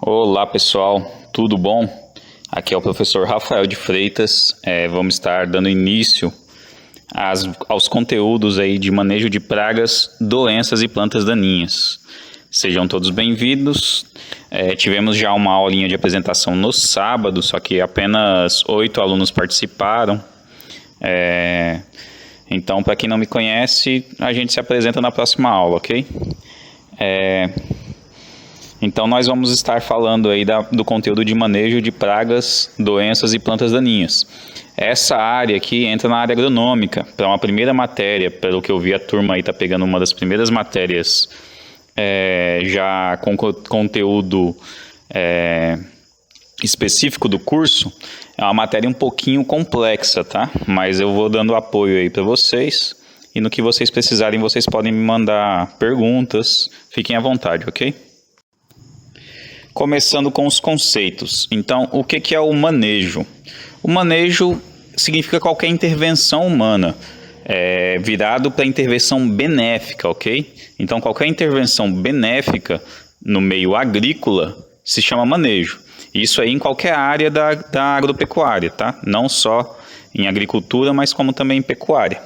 Olá pessoal, tudo bom? Aqui é o professor Rafael de Freitas. Vamos estar dando início aos conteúdos aí de manejo de pragas, doenças e plantas daninhas. Sejam todos bem-vindos. Tivemos já uma aulinha de apresentação no sábado, só que apenas 8 alunos participaram. Então, para quem não me conhece, a gente se apresenta na próxima aula, ok? Então, nós vamos estar falando aí do conteúdo de manejo de pragas, doenças e plantas daninhas. Essa área aqui entra na área agronômica, para uma primeira matéria, pelo que eu vi a turma aí está pegando uma das primeiras matérias já com conteúdo específico do curso. É uma matéria um pouquinho complexa, tá? Mas eu vou dando apoio aí para vocês, e no que vocês precisarem, vocês podem me mandar perguntas, fiquem à vontade, ok? Começando com os conceitos. Então, o que é o manejo? O manejo significa qualquer intervenção humana, virado para intervenção benéfica, ok? Então, qualquer intervenção benéfica no meio agrícola se chama manejo. Isso aí em qualquer área da agropecuária, tá? Não só em agricultura, mas como também em pecuária.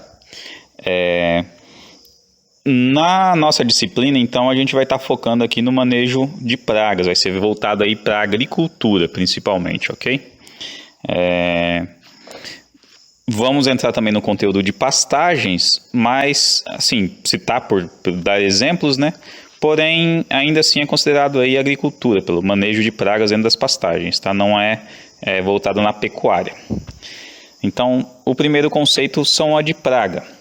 Na nossa disciplina, então, a gente vai estar focando aqui no manejo de pragas, vai ser voltado aí para a agricultura, principalmente, ok? Vamos entrar também no conteúdo de pastagens, mas, assim, citar por dar exemplos, né? Porém, ainda assim é considerado aí agricultura, pelo manejo de pragas dentro das pastagens, tá? Não é voltado na pecuária. Então, o primeiro conceito são a de praga.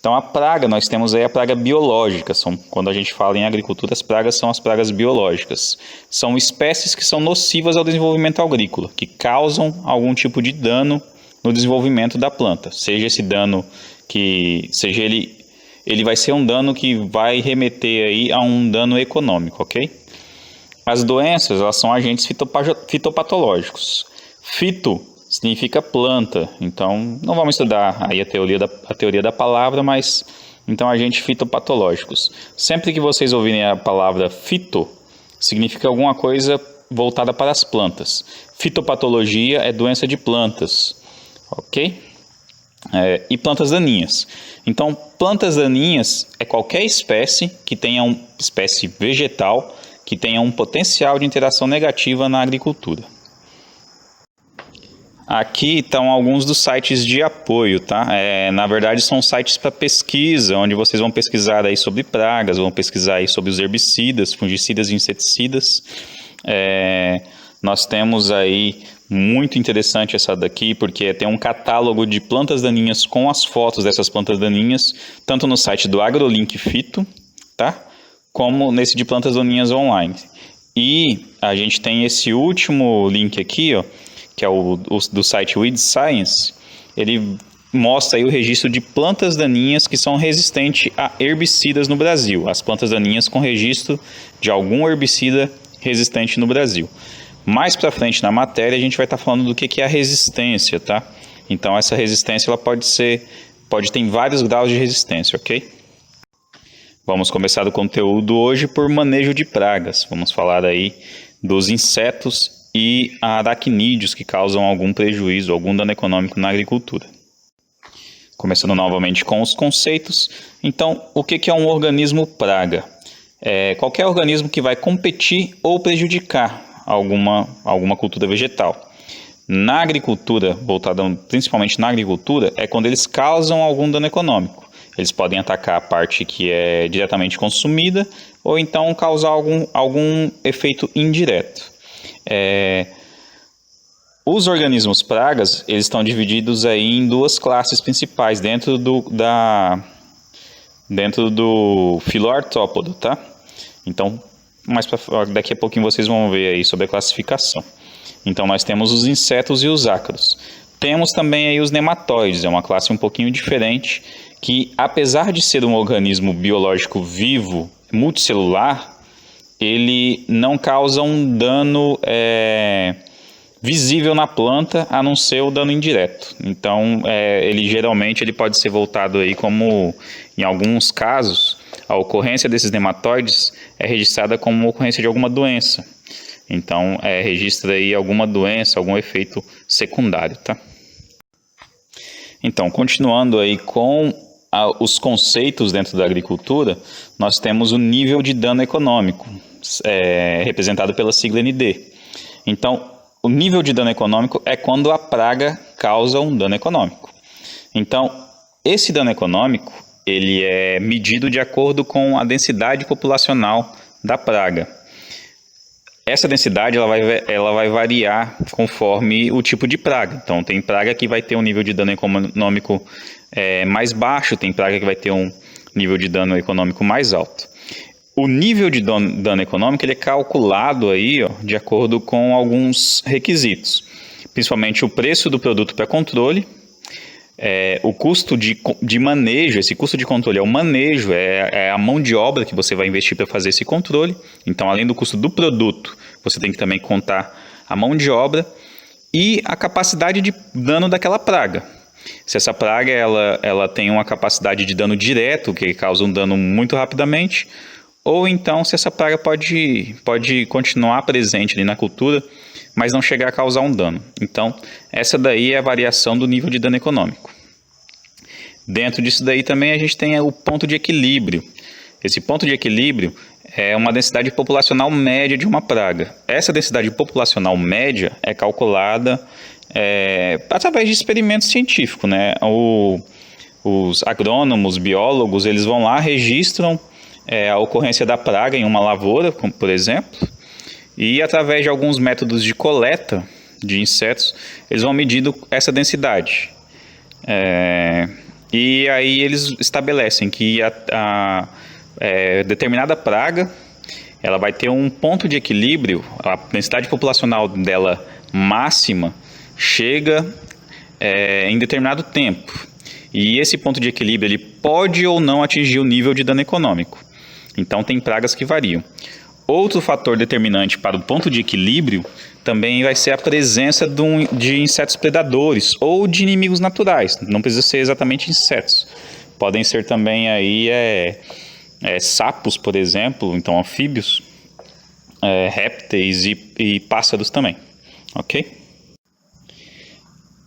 Então, a praga, nós temos aí a praga biológica. Quando a gente fala em agricultura, as pragas são as pragas biológicas. São espécies que são nocivas ao desenvolvimento agrícola, que causam algum tipo de dano no desenvolvimento da planta. Seja esse dano ele vai ser um dano que vai remeter aí a um dano econômico, ok? As doenças, elas são agentes fitopatológicos. Fito significa planta, então não vamos estudar aí a teoria da palavra, mas então agentes fitopatológicos. Sempre que vocês ouvirem a palavra fito, significa alguma coisa voltada para as plantas. Fitopatologia é doença de plantas, ok? E plantas daninhas. Então, plantas daninhas é qualquer espécie espécie vegetal que tenha um potencial de interação negativa na agricultura. Aqui estão alguns dos sites de apoio, tá? Na verdade, são sites para pesquisa, onde vocês vão pesquisar aí sobre pragas, vão pesquisar aí sobre os herbicidas, fungicidas e inseticidas. Nós temos aí, muito interessante essa daqui, porque tem um catálogo de plantas daninhas com as fotos dessas plantas daninhas, tanto no site do AgroLink Fito, tá? Como nesse de plantas daninhas online. E a gente tem esse último link aqui, ó, que é o do site Weed Science. Ele mostra aí o registro de plantas daninhas que são resistentes a herbicidas no Brasil. As plantas daninhas com registro de algum herbicida resistente no Brasil. Mais para frente na matéria a gente vai estar falando do que é a resistência, tá? Então essa resistência ela pode ter vários graus de resistência, ok? Vamos começar o conteúdo hoje por manejo de pragas. Vamos falar aí dos insetos e aracnídeos que causam algum prejuízo, algum dano econômico na agricultura. Começando novamente com os conceitos. Então, o que é um organismo praga? Qualquer organismo que vai competir ou prejudicar alguma cultura vegetal. Na agricultura, voltada principalmente na agricultura, é quando eles causam algum dano econômico. Eles podem atacar a parte que é diretamente consumida ou então causar algum efeito indireto. Os organismos pragas, eles estão divididos aí em duas classes principais dentro do filoartrópodo, tá? Então, daqui a pouquinho vocês vão ver aí sobre a classificação. Então, nós temos os insetos e os ácaros. Temos também aí os nematóides, é uma classe um pouquinho diferente, que apesar de ser um organismo biológico vivo, multicelular, ele não causa um dano visível na planta, a não ser o dano indireto. Então, ele geralmente pode ser voltado aí como, em alguns casos, a ocorrência desses nematóides é registrada como ocorrência de alguma doença. Então, registra aí alguma doença, algum efeito secundário, tá? Então, continuando aí com os conceitos dentro da agricultura, nós temos o nível de dano econômico, representado pela sigla ND. Então, o nível de dano econômico é quando a praga causa um dano econômico. Então, esse dano econômico, ele é medido de acordo com a densidade populacional da praga. Essa densidade ela vai variar conforme o tipo de praga. Então, tem praga que vai ter um nível de dano econômico mais baixo, tem praga que vai ter um nível de dano econômico mais alto. O nível de dano econômico ele é calculado aí, de acordo com alguns requisitos, principalmente o preço do produto para controle, o custo de manejo. Esse custo de controle é o manejo, é a mão de obra que você vai investir para fazer esse controle. Então, além do custo do produto, você tem que também contar a mão de obra e a capacidade de dano daquela praga. Se essa praga ela tem uma capacidade de dano direto, que causa um dano muito rapidamente, ou então se essa praga pode continuar presente ali na cultura, mas não chegar a causar um dano. Então, essa daí é a variação do nível de dano econômico. Dentro disso daí também a gente tem o ponto de equilíbrio. Esse ponto de equilíbrio é uma densidade populacional média de uma praga. Essa densidade populacional média é calculada através de experimentos científicos, né? Os agrônomos, biólogos, eles vão lá, registram a ocorrência da praga em uma lavoura, por exemplo, e através de alguns métodos de coleta de insetos, eles vão medindo essa densidade. E aí eles estabelecem que a determinada praga ela vai ter um ponto de equilíbrio, a densidade populacional dela máxima chega em determinado tempo. E esse ponto de equilíbrio ele pode ou não atingir o nível de dano econômico. Então tem pragas que variam. Outro fator determinante para o ponto de equilíbrio também vai ser a presença de insetos predadores ou de inimigos naturais. Não precisa ser exatamente insetos. Podem ser também aí sapos, por exemplo, então anfíbios, répteis e pássaros também. Ok?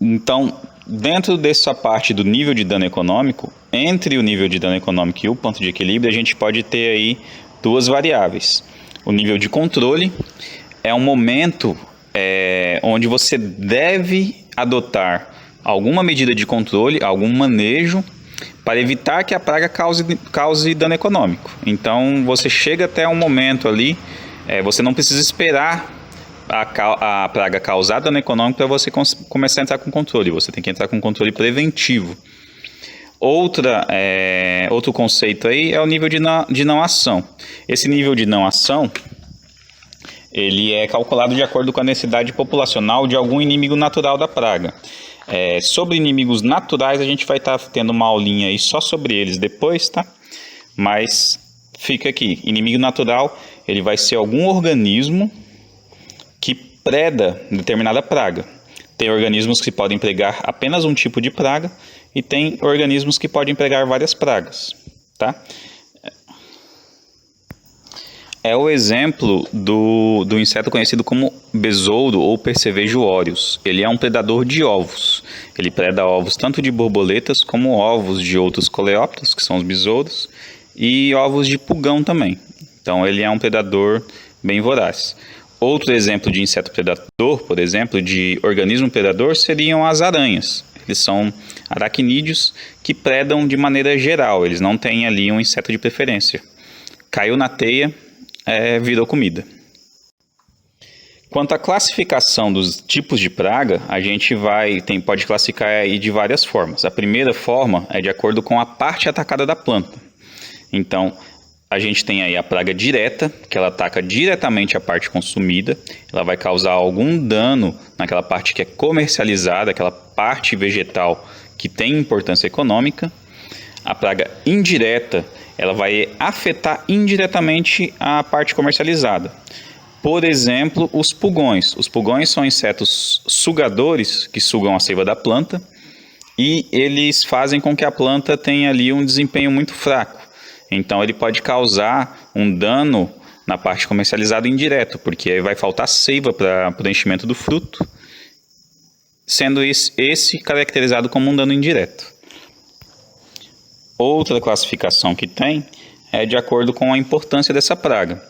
Então, dentro dessa parte do nível de dano econômico, entre o nível de dano econômico e o ponto de equilíbrio, a gente pode ter aí duas variáveis. O nível de controle é um momento onde você deve adotar alguma medida de controle, algum manejo, para evitar que a praga cause dano econômico. Então, você chega até um momento ali, você não precisa esperar a praga causar dano econômico para você começar a entrar com controle. Você tem que entrar com controle preventivo. Outro conceito aí é o nível de não ação. Esse nível de não ação, ele é calculado de acordo com a densidade populacional de algum inimigo natural da praga. Sobre inimigos naturais, a gente vai estar tendo uma aulinha aí só sobre eles depois, tá? Mas fica aqui, inimigo natural, ele vai ser algum organismo que preda determinada praga. Tem organismos que podem pregar apenas um tipo de praga e tem organismos que podem pregar várias pragas, tá? É o exemplo do inseto conhecido como besouro ou Percevejo aureus. Ele é um predador de ovos. Ele preda ovos tanto de borboletas como ovos de outros coleópteros, que são os besouros, e ovos de pulgão também. Então ele é um predador bem voraz. Outro exemplo de inseto predador, por exemplo, de organismo predador, seriam as aranhas. Eles são aracnídeos que predam de maneira geral, eles não têm ali um inseto de preferência. Caiu na teia, virou comida. Quanto à classificação dos tipos de praga, a gente pode classificar aí de várias formas. A primeira forma é de acordo com a parte atacada da planta. Então, a gente tem aí a praga direta, que ela ataca diretamente a parte consumida. Ela vai causar algum dano naquela parte que é comercializada, aquela parte vegetal que tem importância econômica. A praga indireta, ela vai afetar indiretamente a parte comercializada. Por exemplo, os pulgões. Os pulgões são insetos sugadores que sugam a seiva da planta e eles fazem com que a planta tenha ali um desempenho muito fraco. Então, ele pode causar um dano na parte comercializada indireto, porque aí vai faltar seiva para o enchimento do fruto, sendo esse caracterizado como um dano indireto. Outra classificação que tem é de acordo com a importância dessa praga.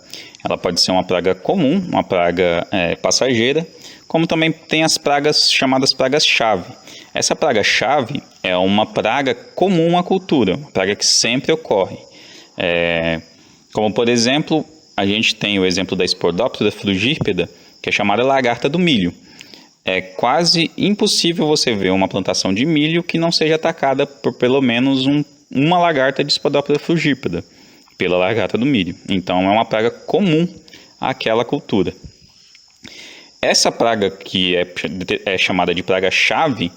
Ela pode ser uma praga comum, uma praga passageira, como também tem as pragas chamadas pragas-chave. Essa praga-chave é uma praga comum à cultura, uma praga que sempre ocorre. Como, por exemplo, a gente tem o exemplo da Spodoptera frugípeda, que é chamada lagarta do milho. É quase impossível você ver uma plantação de milho que não seja atacada por pelo menos uma lagarta de Spodoptera frugípeda, pela lagarta do milho. Então, é uma praga comum àquela cultura. Essa praga, que é chamada de praga-chave,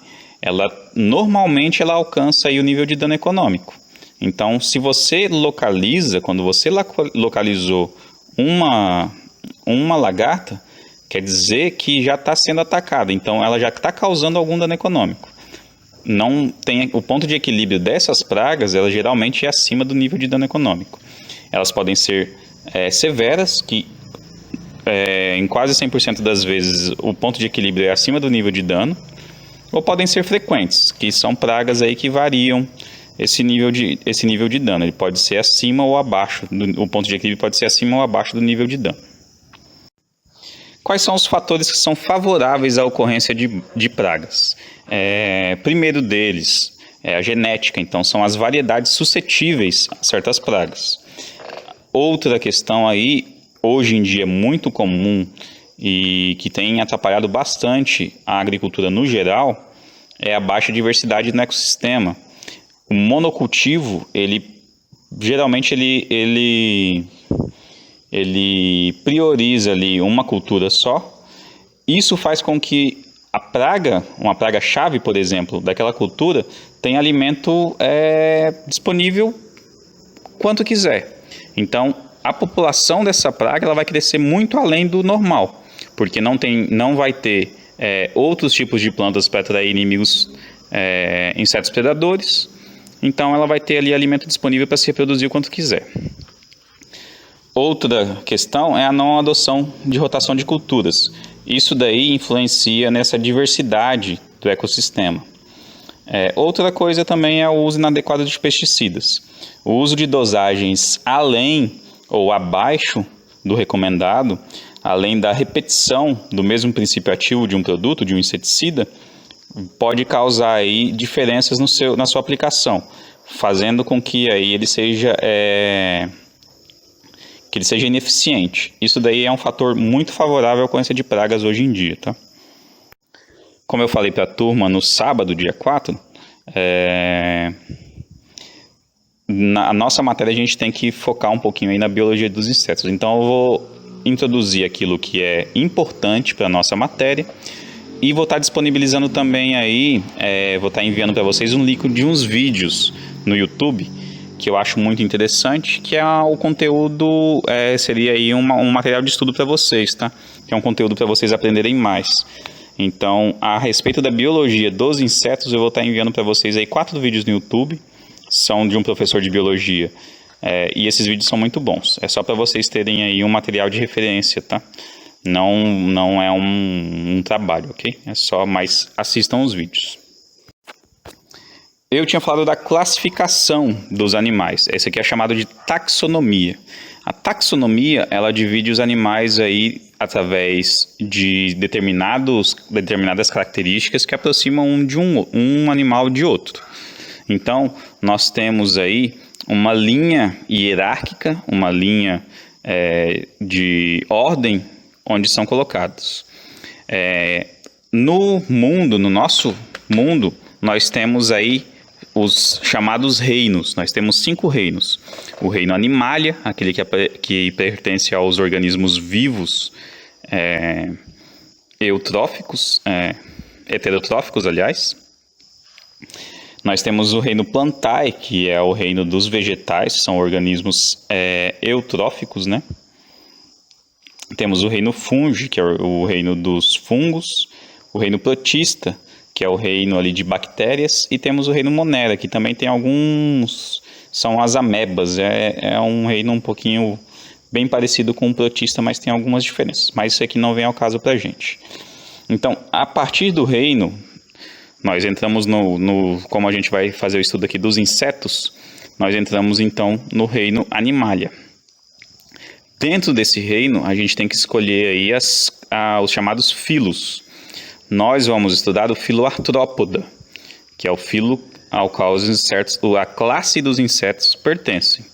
normalmente ela alcança aí o nível de dano econômico. Então, se você localiza, quando você localizou uma lagarta, quer dizer que já está sendo atacada, então ela já está causando algum dano econômico. Não tem, o ponto de equilíbrio dessas pragas, ela geralmente é acima do nível de dano econômico. Elas podem ser severas, que em quase 100% das vezes o ponto de equilíbrio é acima do nível de dano, ou podem ser frequentes, que são pragas aí que variam esse nível de dano. Ele pode ser acima ou abaixo, o ponto de equilíbrio pode ser acima ou abaixo do nível de dano. Quais são os fatores que são favoráveis à ocorrência de pragas? Primeiro deles é a genética, então são as variedades suscetíveis a certas pragas. Outra questão aí, hoje em dia muito comum e que tem atrapalhado bastante a agricultura no geral, é a baixa diversidade no ecossistema. O monocultivo, geralmente ele prioriza ali uma cultura só. Isso faz com que uma praga-chave, por exemplo, daquela cultura, tenha alimento disponível quanto quiser. Então, a população dessa praga ela vai crescer muito além do normal, porque não vai ter outros tipos de plantas para atrair inimigos, insetos predadores. Então, ela vai ter ali alimento disponível para se reproduzir o quanto quiser. Outra questão é a não adoção de rotação de culturas. Isso daí influencia nessa diversidade do ecossistema. Outra coisa também é o uso inadequado de pesticidas. O uso de dosagens além ou abaixo do recomendado, além da repetição do mesmo princípio ativo de um produto, de um inseticida, pode causar aí diferenças na sua aplicação, fazendo com que aí ele seja ineficiente. Isso daí é um fator muito favorável à ocorrência de pragas hoje em dia, tá? Como eu falei para a turma no sábado, dia 4, na nossa matéria a gente tem que focar um pouquinho aí na biologia dos insetos. Então eu vou introduzir aquilo que é importante para a nossa matéria e vou estar disponibilizando também aí, vou estar enviando para vocês um link de uns vídeos no YouTube que eu acho muito interessante, que é o conteúdo, seria aí um material de estudo para vocês, tá? Que é um conteúdo para vocês aprenderem mais. Então, a respeito da biologia dos insetos, eu vou estar enviando para vocês aí 4 vídeos no YouTube, são de um professor de biologia, e esses vídeos são muito bons. É só para vocês terem aí um material de referência, tá? Não é um trabalho, ok? É só, mas assistam os vídeos. Eu tinha falado da classificação dos animais. Esse aqui é chamado de taxonomia. A taxonomia, ela divide os animais aí através de determinadas características que aproximam de um animal de outro. Então, nós temos aí uma linha hierárquica, uma linha de ordem onde são colocados. No nosso mundo, nós temos aí os chamados reinos. Nós temos 5 reinos. O reino Animalia, aquele que pertence aos organismos vivos eutróficos, heterotróficos, aliás. Nós temos o reino Plantae, que é o reino dos vegetais, são organismos eutróficos, né? Temos o reino Fungi, que é o reino dos fungos. O reino Protista, que é o reino ali de bactérias, e temos o reino Monera, que também tem são as amebas, é um reino um pouquinho bem parecido com o protista, mas tem algumas diferenças. Mas isso aqui não vem ao caso para a gente. Então, a partir do reino, nós entramos como a gente vai fazer o estudo aqui dos insetos, nós entramos então no reino Animalia. Dentro desse reino, a gente tem que escolher aí os chamados filos. Nós vamos estudar o filo Artrópoda, que é o filo ao qual a classe dos insetos pertence.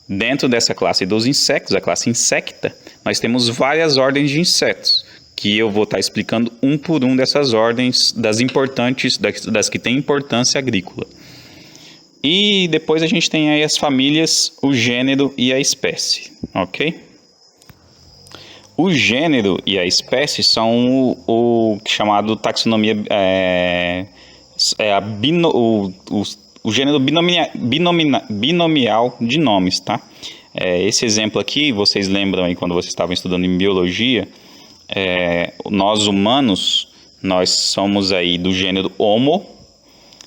Dentro dessa classe dos insetos, a classe insecta, nós temos várias ordens de insetos, que eu vou estar explicando um por um dessas ordens, das que têm importância agrícola. E depois a gente tem aí as famílias, o gênero e a espécie, ok? O gênero e a espécie são o chamado taxonomia, o gênero binomial de nomes, tá? Esse exemplo aqui, vocês lembram aí quando vocês estavam estudando em biologia, nós humanos, nós somos aí do gênero Homo,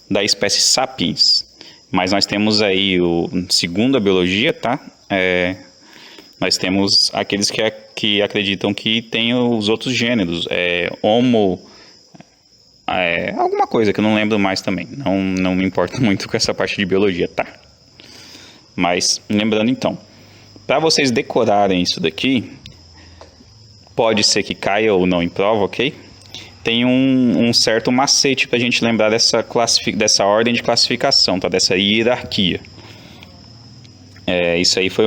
da espécie Sapiens, mas nós temos aí, segundo a biologia, tá? Nós temos aqueles que acreditam que tem os outros gêneros, Homo, alguma coisa que eu não lembro mais também, não me importo muito com essa parte de biologia, tá? Mas, lembrando então, para vocês decorarem isso daqui, pode ser que caia ou não em prova, ok? Tem um certo macete para a gente lembrar dessa ordem de classificação, tá? Dessa hierarquia. Isso aí foi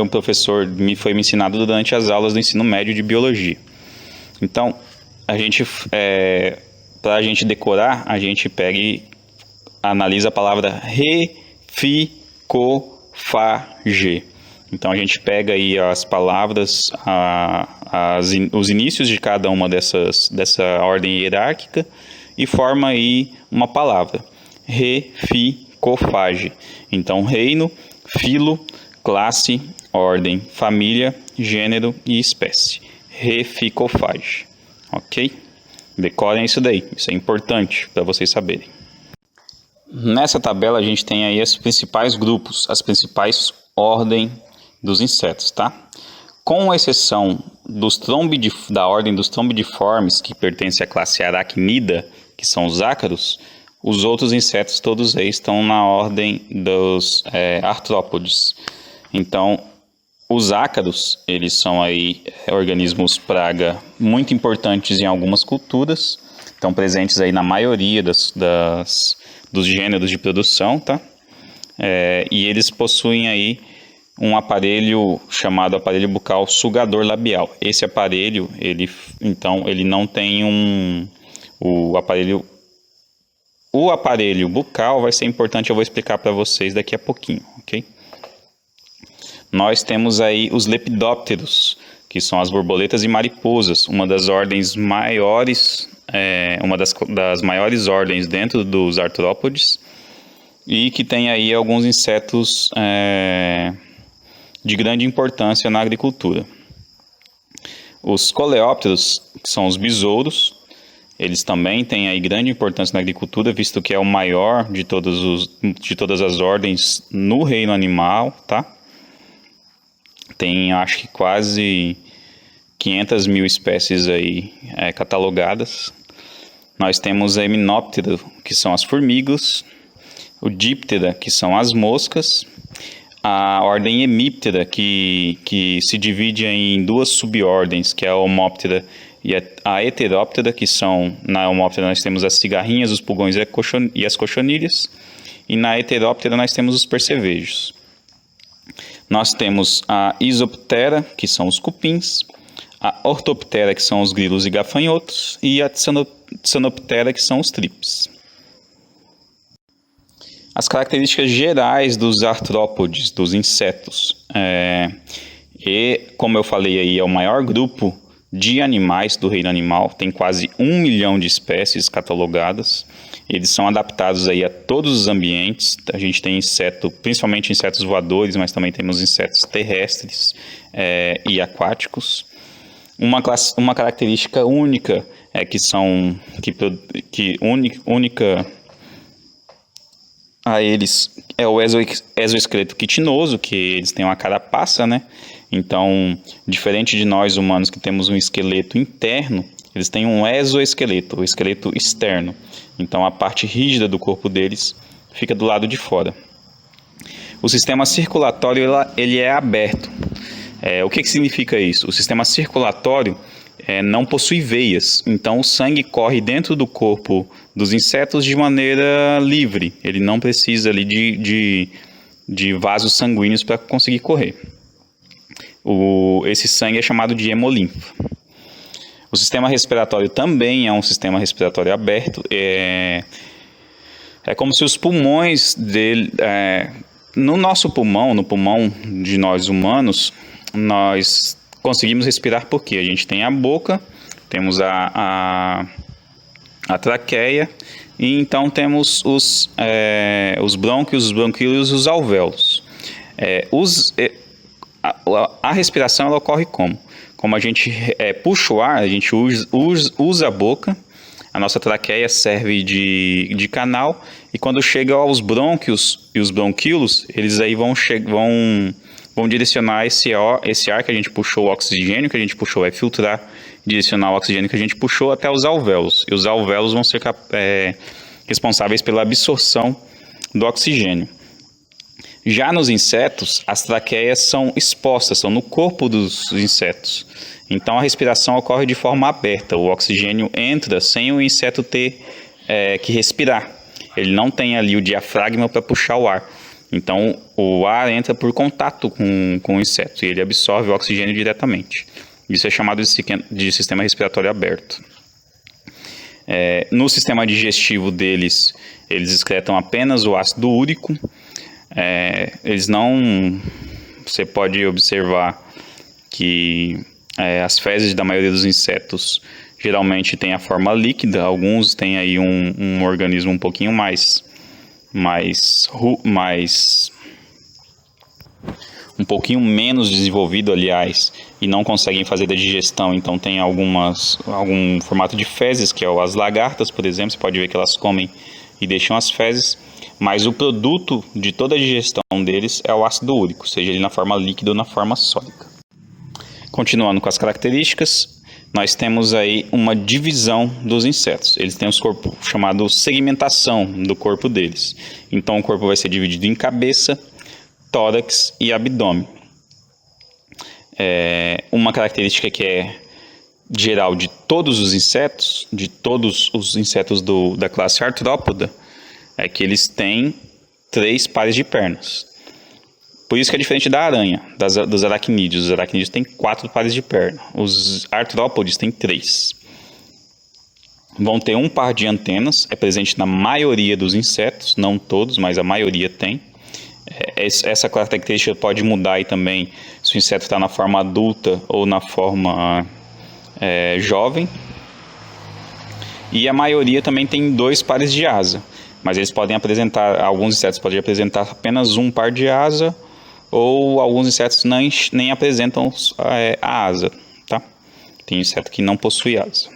foi me ensinado durante as aulas do ensino médio de biologia. Então, para a gente decorar, a gente pega e analisa a palavra reficofage. Então, a gente pega aí as palavras, os inícios de cada uma dessa ordem hierárquica e forma aí uma palavra, reficofage. Então, reino, filo, classe, ordem, família, gênero e espécie. Reficofage. Ok? Decorem isso daí. Isso é importante para vocês saberem. Nessa tabela a gente tem aí os principais grupos, as principais ordens dos insetos, tá? Com exceção da ordem dos trombidiformes, que pertence à classe aracnida, que são os ácaros, os outros insetos todos eles estão na ordem dos artrópodes. Então, os ácaros, eles são aí organismos praga muito importantes em algumas culturas, estão presentes aí na maioria dos gêneros de produção, tá? E eles possuem aí um aparelho chamado aparelho bucal sugador labial. Esse aparelho, ele não tem o aparelho bucal vai ser importante, eu vou explicar para vocês daqui a pouquinho, ok? Nós temos aí os lepidópteros, que são as borboletas e mariposas, uma das ordens maiores, uma das maiores ordens dentro dos artrópodes, e que tem aí alguns insetos de grande importância na agricultura. Os coleópteros, que são os besouros, eles também têm aí grande importância na agricultura, visto que é o maior de todas as ordens no reino animal, tá? Tem, acho que quase 500 mil espécies aí catalogadas. Nós temos a Hymenoptera, que são as formigas, o Diptera, que são as moscas, a ordem Hemiptera, que se divide em duas subordens, que é a Homoptera e a Heteroptera, que são, na Homoptera nós temos as cigarrinhas, os pulgões e as cochonilhas, e na Heteroptera nós temos os percevejos. Nós temos a Isoptera, que são os cupins, a Orthoptera, que são os grilos e gafanhotos, e a Cyanoptera, que são os tripes. As características gerais dos artrópodes, dos insetos. Como eu falei aí, é o maior grupo de animais do reino animal, tem quase 1 milhão de espécies catalogadas. Eles são adaptados aí a todos os ambientes. A gente tem principalmente insetos voadores, mas também temos insetos terrestres e aquáticos. Uma característica única única a eles é o exoesqueleto quitinoso, que eles têm uma carapaça, né? Então, diferente de nós humanos que temos um esqueleto interno, eles têm um exoesqueleto, o esqueleto externo. Então, a parte rígida do corpo deles fica do lado de fora. O sistema circulatório ele é aberto. O que significa isso? O sistema circulatório não possui veias, então o sangue corre dentro do corpo dos insetos de maneira livre. Ele não precisa ali de vasos sanguíneos para conseguir correr. Esse sangue é chamado de hemolinfa. O sistema respiratório também é um sistema respiratório aberto. É como se os pulmões dele... no nosso pulmão, no pulmão de nós humanos, nós conseguimos respirar porque a gente tem a boca, temos a traqueia, e então temos os brônquios, os bronquíolos e os alvéolos. A respiração ela ocorre como? Como a gente puxa o ar, a gente usa a boca, a nossa traqueia serve de canal, e quando chega aos brônquios e os bronquíolos, eles aí vão direcionar esse ar que a gente puxou, o oxigênio que a gente puxou, vai filtrar, direcionar o oxigênio que a gente puxou até os alvéolos. E os alvéolos vão ser responsáveis pela absorção do oxigênio. Já nos insetos, as traqueias são expostas, são no corpo dos insetos. Então a respiração ocorre de forma aberta, o oxigênio entra sem o inseto ter que respirar. Ele não tem ali o diafragma para puxar o ar. Então o ar entra por contato com o inseto e ele absorve o oxigênio diretamente. Isso é chamado de sistema respiratório aberto. No sistema digestivo deles, eles excretam apenas o ácido úrico. Você pode observar que as fezes da maioria dos insetos geralmente têm a forma líquida, alguns têm aí um organismo um pouquinho um pouquinho menos desenvolvido, aliás, e não conseguem fazer da digestão, então tem algum formato de fezes, que é as lagartas, por exemplo, você pode ver que elas comem e deixam as fezes, mas o produto de toda a digestão deles é o ácido úrico, seja ele na forma líquida ou na forma sólida. Continuando com as características, nós temos aí uma divisão dos insetos. Eles têm os corpos chamado segmentação do corpo deles. Então o corpo vai ser dividido em cabeça, tórax e abdômen. Uma característica que é geral de todos os insetos, da classe artrópoda, é que eles têm 3 pares de pernas. Por isso que é diferente da aranha, dos aracnídeos. Os aracnídeos têm 4 pares de perna. Os artrópodes têm 3. Vão ter um par de antenas, é presente na maioria dos insetos, não todos, mas a maioria tem. Essa característica pode mudar aí também se o inseto está na forma adulta ou na forma jovem. E a maioria também tem 2 pares de asa, mas eles podem apresentar, alguns insetos podem apresentar apenas um par de asa, ou alguns insetos nem apresentam a asa, tá? Tem inseto que não possui asa.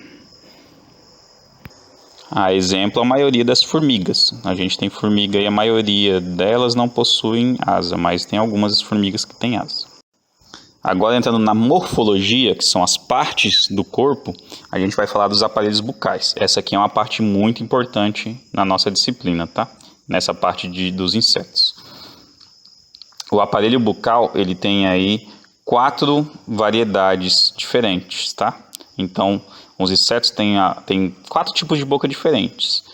Exemplo, a maioria das formigas. A gente tem formiga e a maioria delas não possuem asa, mas tem algumas formigas que têm asa. Agora, entrando na morfologia, que são as partes do corpo, a gente vai falar dos aparelhos bucais. Essa aqui é uma parte muito importante na nossa disciplina, tá? Nessa parte dos insetos. O aparelho bucal, ele tem aí 4 variedades diferentes, tá? Então, os insetos têm 4 tipos de boca diferentes.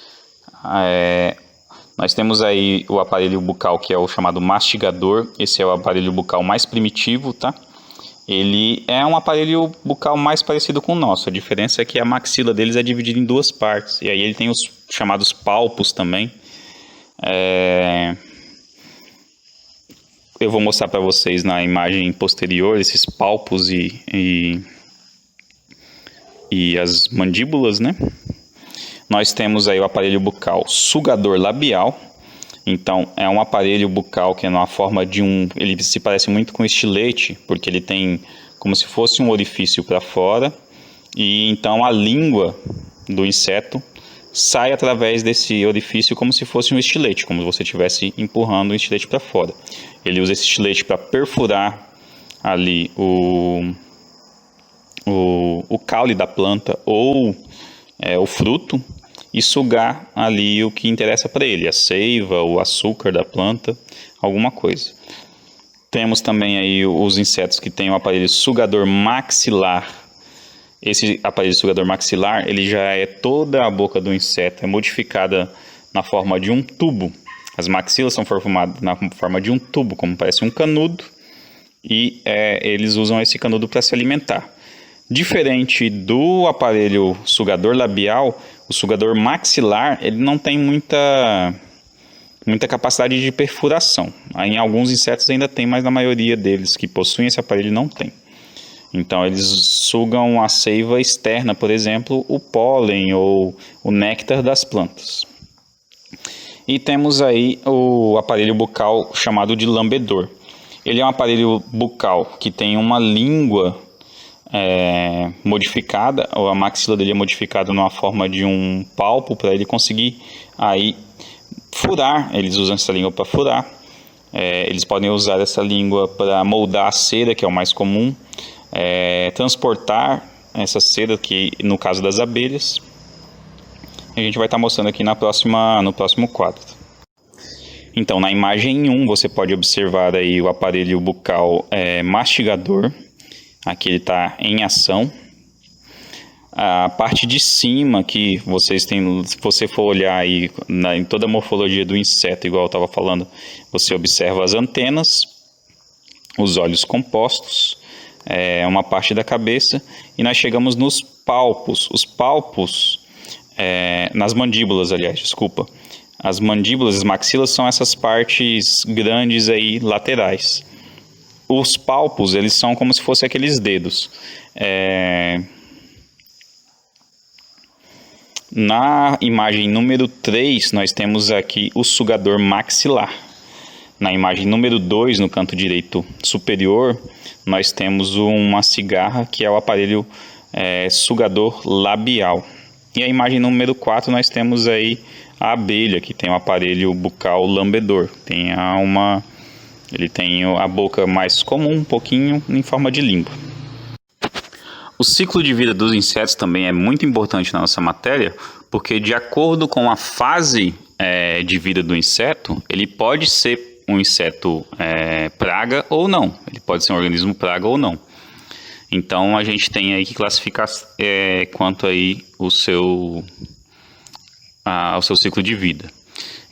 Nós temos aí o aparelho bucal, que é o chamado mastigador. Esse é o aparelho bucal mais primitivo, tá? Ele é um aparelho bucal mais parecido com o nosso. A diferença é que a maxila deles é dividida em 2 partes. E aí ele tem os chamados palpos também. Eu vou mostrar para vocês na imagem posterior esses palpos e as mandíbulas, né? Nós temos aí o aparelho bucal sugador labial. Então, é um aparelho bucal que é na forma de ele se parece muito com estilete, porque ele tem como se fosse um orifício para fora. E então a língua do inseto sai através desse orifício como se fosse um estilete, como se você estivesse empurrando o estilete para fora. Ele usa esse estilete para perfurar ali o caule da planta ou o fruto e sugar ali o que interessa para ele, a seiva, o açúcar da planta, alguma coisa. Temos também aí os insetos que têm o aparelho sugador maxilar. Esse aparelho sugador maxilar, ele já é toda a boca do inseto, é modificada na forma de um tubo. As maxilas são formadas na forma de um tubo, como parece um canudo, e eles usam esse canudo para se alimentar. Diferente do aparelho sugador labial, o sugador maxilar ele não tem muita capacidade de perfuração. Em alguns insetos ainda tem, mas na maioria deles que possuem esse aparelho não tem. Então eles sugam a seiva externa, por exemplo, o pólen ou o néctar das plantas. E temos aí o aparelho bucal chamado de lambedor. Ele é um aparelho bucal que tem uma língua modificada, ou a maxila dele é modificada numa forma de um palpo para ele conseguir aí furar. Eles usam essa língua para furar. Eles podem usar essa língua para moldar a cera, que é o mais comum, transportar essa cera, que no caso das abelhas. A gente vai estar mostrando aqui no próximo quadro. Então, na imagem 1, você pode observar aí o aparelho bucal mastigador. Aqui ele está em ação. A parte de cima que vocês têm, se você for olhar aí em toda a morfologia do inseto, igual eu estava falando, você observa as antenas, os olhos compostos, uma parte da cabeça, e nós chegamos nos palpos. Os palpos, nas mandíbulas, aliás, desculpa. As mandíbulas, as maxilas são essas partes grandes aí laterais. Os palpos, eles são como se fossem aqueles dedos. Na imagem número 3, nós temos aqui o sugador maxilar. Na imagem número 2, no canto direito superior, nós temos uma cigarra, que é o aparelho sugador labial. E a imagem número 4, nós temos aí a abelha, que tem o aparelho bucal lambedor. Ele tem a boca mais comum, um pouquinho em forma de língua. O ciclo de vida dos insetos também é muito importante na nossa matéria, porque de acordo com a fase de vida do inseto, ele pode ser um inseto praga ou não. Ele pode ser um organismo praga ou não. Então a gente tem aí que classificar quanto aí ao seu ciclo de vida.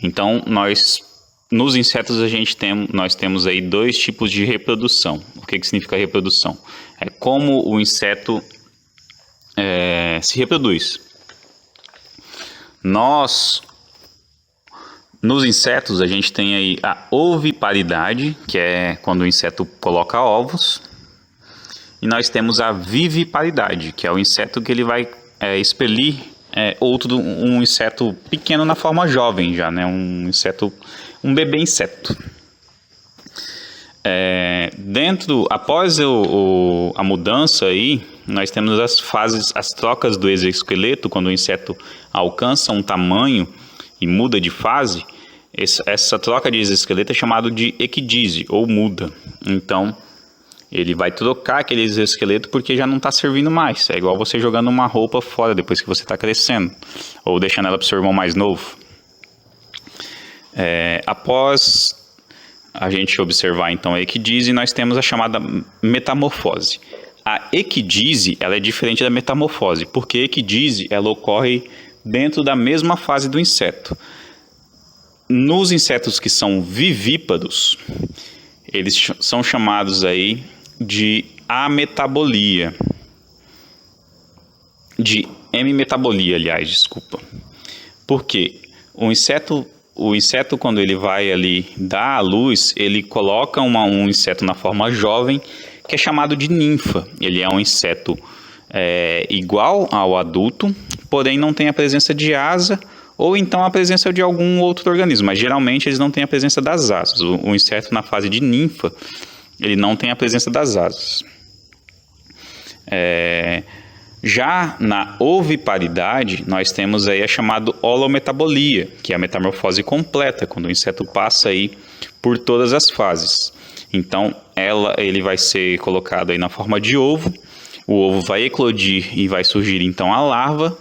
Então nos insetos nós temos aí 2 tipos de reprodução. O que significa reprodução? É como o inseto se reproduz. Nos insetos a gente tem aí a oviparidade, que é quando o inseto coloca ovos. E nós temos a viviparidade, que é o inseto que ele vai expelir um inseto pequeno na forma jovem já, né? Um bebê inseto. Após a mudança aí, nós temos as fases, as trocas do exoesqueleto. Quando o inseto alcança um tamanho e muda de fase, essa troca de exoesqueleto é chamado de equidise, ou muda. Então, ele vai trocar aquele exoesqueleto porque já não está servindo mais. É igual você jogando uma roupa fora depois que você está crescendo, ou deixando ela para o seu irmão mais novo. Após a gente observar então a equidise, nós temos a chamada metamorfose. A equidise ela é diferente da metamorfose, porque a equidise ela ocorre dentro da mesma fase do inseto. Nos insetos que são vivíparos, eles são chamados aí de ametabolia. De hemimetabolia, aliás, desculpa. Porque o inseto, quando ele vai ali dar à luz, ele coloca um inseto na forma jovem, que é chamado de ninfa. Ele é um inseto igual ao adulto, porém não tem a presença de asa, ou então a presença de algum outro organismo, mas geralmente eles não têm a presença das asas. O inseto na fase de ninfa, ele não tem a presença das asas. Já na oviparidade, nós temos aí a chamada holometabolia, que é a metamorfose completa, quando o inseto passa aí por todas as fases. Então ele vai ser colocado aí na forma de ovo. O ovo vai eclodir e vai surgir então a larva.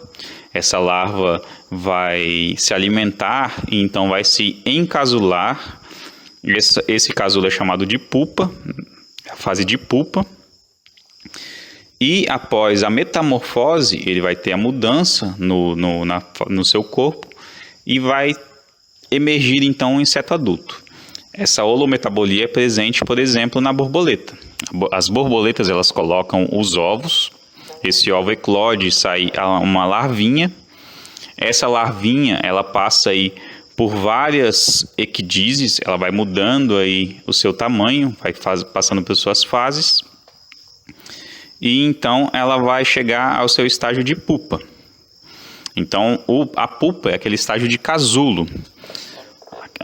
Essa larva vai se alimentar e então vai se encasular. Esse casulo é chamado de pupa, a fase de pupa. E após a metamorfose, ele vai ter a mudança no seu corpo e vai emergir então um inseto adulto. Essa holometabolia é presente, por exemplo, na borboleta. As borboletas elas colocam os ovos, esse ovo eclode e sai uma larvinha. Essa larvinha ela passa aí por várias equidízes, ela vai mudando aí o seu tamanho, vai passando por suas fases. E então ela vai chegar ao seu estágio de pupa. Então a pupa é aquele estágio de casulo.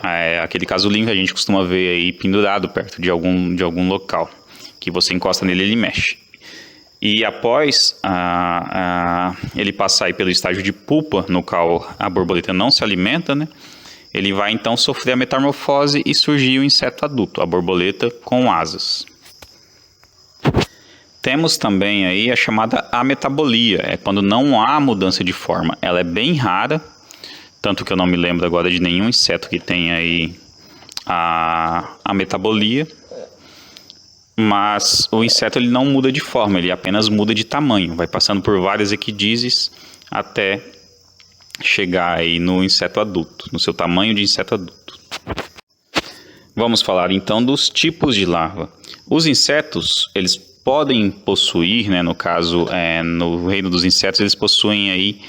É aquele casulinho que a gente costuma ver aí pendurado perto de algum local. Que você encosta nele e ele mexe. E após ele passar aí pelo estágio de pupa, no qual a borboleta não se alimenta, né? Ele vai então sofrer a metamorfose e surgir o inseto adulto, a borboleta com asas. Temos também aí a chamada ametabolia, é quando não há mudança de forma. Ela é bem rara, tanto que eu não me lembro agora de nenhum inseto que tenha aí a ametabolia. Mas o inseto ele não muda de forma, ele apenas muda de tamanho. Vai passando por várias equidízes até chegar aí no inseto adulto, no seu tamanho de inseto adulto. Vamos falar então dos tipos de larva. Os insetos, eles podem possuir, né, no caso, no reino dos insetos, eles possuem aí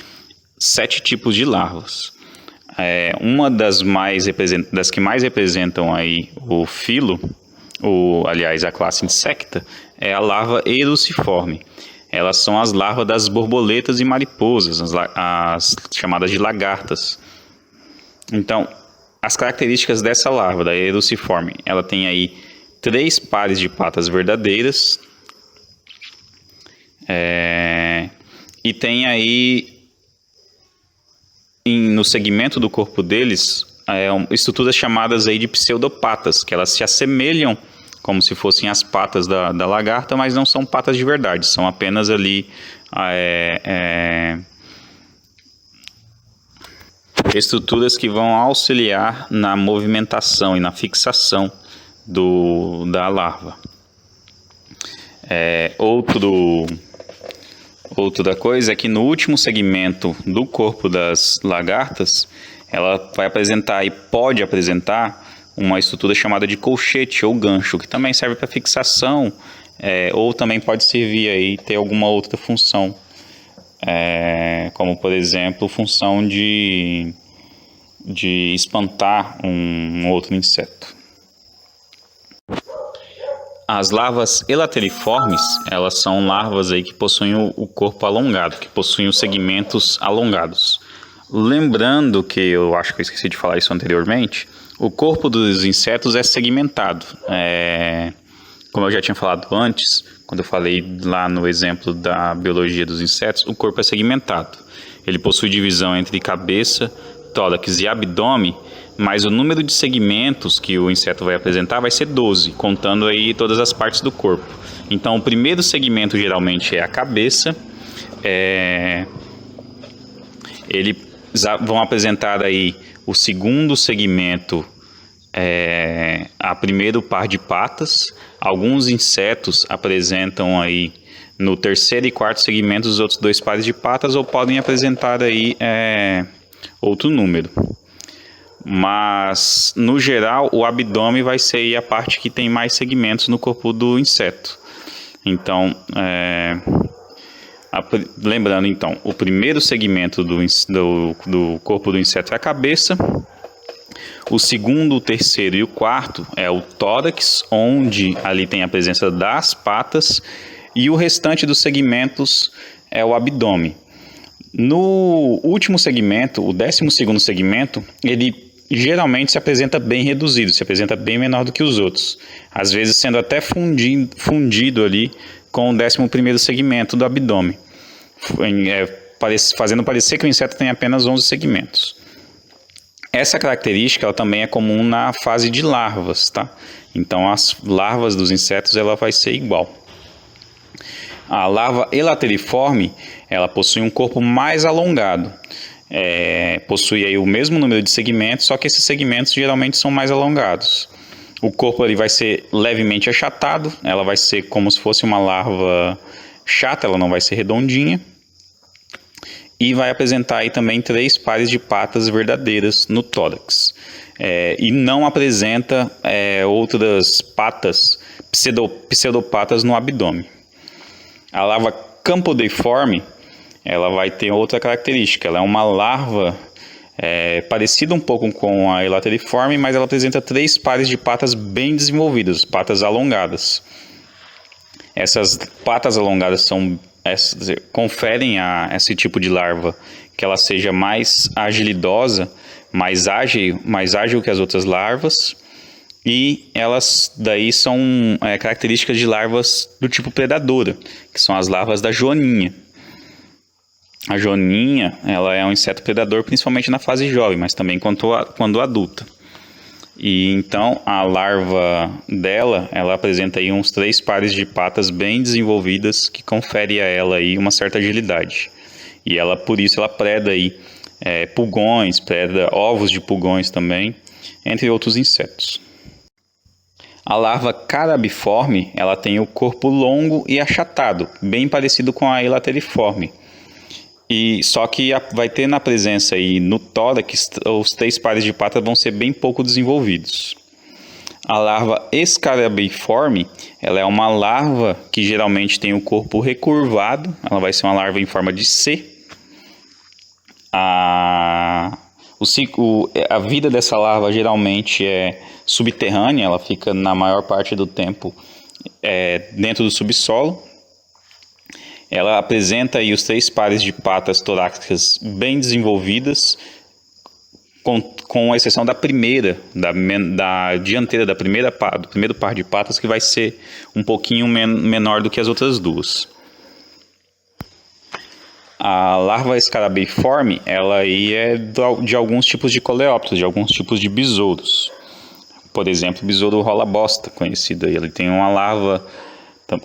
7 tipos de larvas. Uma das que mais representam aí o filo, aliás, a classe insecta, é a larva eruciforme. Elas são as larvas das borboletas e mariposas, as chamadas de lagartas. Então, as características dessa larva, da eruciforme, ela tem aí 3 pares de patas verdadeiras, e tem aí, no segmento do corpo deles, estruturas chamadas aí de pseudopatas, que elas se assemelham como se fossem as patas da lagarta, mas não são patas de verdade, são apenas ali estruturas que vão auxiliar na movimentação e na fixação da larva. Outra coisa é que no último segmento do corpo das lagartas, ela vai apresentar e pode apresentar uma estrutura chamada de colchete ou gancho, que também serve para fixação, ou também pode servir aí, ter alguma outra função, como por exemplo, função de espantar um outro inseto. As larvas elateriformes, elas são larvas aí que possuem o corpo alongado, que possuem os segmentos alongados. Lembrando que eu acho que eu esqueci de falar isso anteriormente, o corpo dos insetos é segmentado. Como eu já tinha falado antes, quando eu falei lá no exemplo da biologia dos insetos, o corpo é segmentado. Ele possui divisão entre cabeça, tórax e abdômen, mas o número de segmentos que o inseto vai apresentar vai ser 12, contando aí todas as partes do corpo. Então, o primeiro segmento geralmente é a cabeça. Eles vão apresentar aí o segundo segmento, a primeiro par de patas. Alguns insetos apresentam aí no terceiro e quarto segmento os outros 2 pares de patas, ou podem apresentar aí outro número. Mas, no geral, o abdômen vai ser aí a parte que tem mais segmentos no corpo do inseto. Então, lembrando então, o primeiro segmento do corpo do inseto é a cabeça. O segundo, o terceiro e o quarto é o tórax, onde ali tem a presença das patas. E o restante dos segmentos é o abdômen. No último segmento, o 12º segmento, ele geralmente se apresenta bem reduzido, se apresenta bem menor do que os outros, às vezes sendo até fundido ali com o 11º segmento do abdômen, fazendo parecer que o inseto tem apenas 11 segmentos. Essa característica ela também é comum na fase de larvas, tá? Então as larvas dos insetos ela vai ser igual. A larva elateriforme ela possui um corpo mais alongado. Possui aí o mesmo número de segmentos, só que esses segmentos geralmente são mais alongados. O corpo ele vai ser levemente achatado, ela vai ser como se fosse uma larva chata, ela não vai ser redondinha. E vai apresentar aí também 3 pares de patas verdadeiras no tórax. E não apresenta outras patas, pseudopatas no abdômen. A larva campodeiforme, ela vai ter outra característica. Ela é uma larva parecida um pouco com a elateriforme, mas ela apresenta 3 pares de patas bem desenvolvidas, patas alongadas. Essas patas alongadas conferem a esse tipo de larva que ela seja mais agilidosa, mais ágil que as outras larvas, e elas daí são características de larvas do tipo predadora, que são as larvas da joaninha. A joaninha ela é um inseto predador principalmente na fase jovem, mas também quando adulta. E então a larva dela, ela apresenta aí uns 3 pares de patas bem desenvolvidas que confere a ela aí uma certa agilidade. E ela, por isso, ela preda aí pulgões, preda ovos de pulgões também, entre outros insetos. A larva carabiforme, ela tem o corpo longo e achatado, bem parecido com a elateriforme. Só que vai ter na presença aí no tórax, os 3 pares de patas vão ser bem pouco desenvolvidos. A larva escarabiforme, ela é uma larva que geralmente tem o corpo recurvado, ela vai ser uma larva em forma de C. A vida dessa larva geralmente é subterrânea, ela fica na maior parte do tempo dentro do subsolo. Ela apresenta aí os 3 pares de patas torácicas bem desenvolvidas, com exceção da primeira, da dianteira, do primeiro par de patas, que vai ser um pouquinho menor do que as outras duas. A larva escarabiforme, ela aí é de alguns tipos de coleópteros, de alguns tipos de besouros. Por exemplo, o besouro rola-bosta, conhecido aí. Ele tem uma larva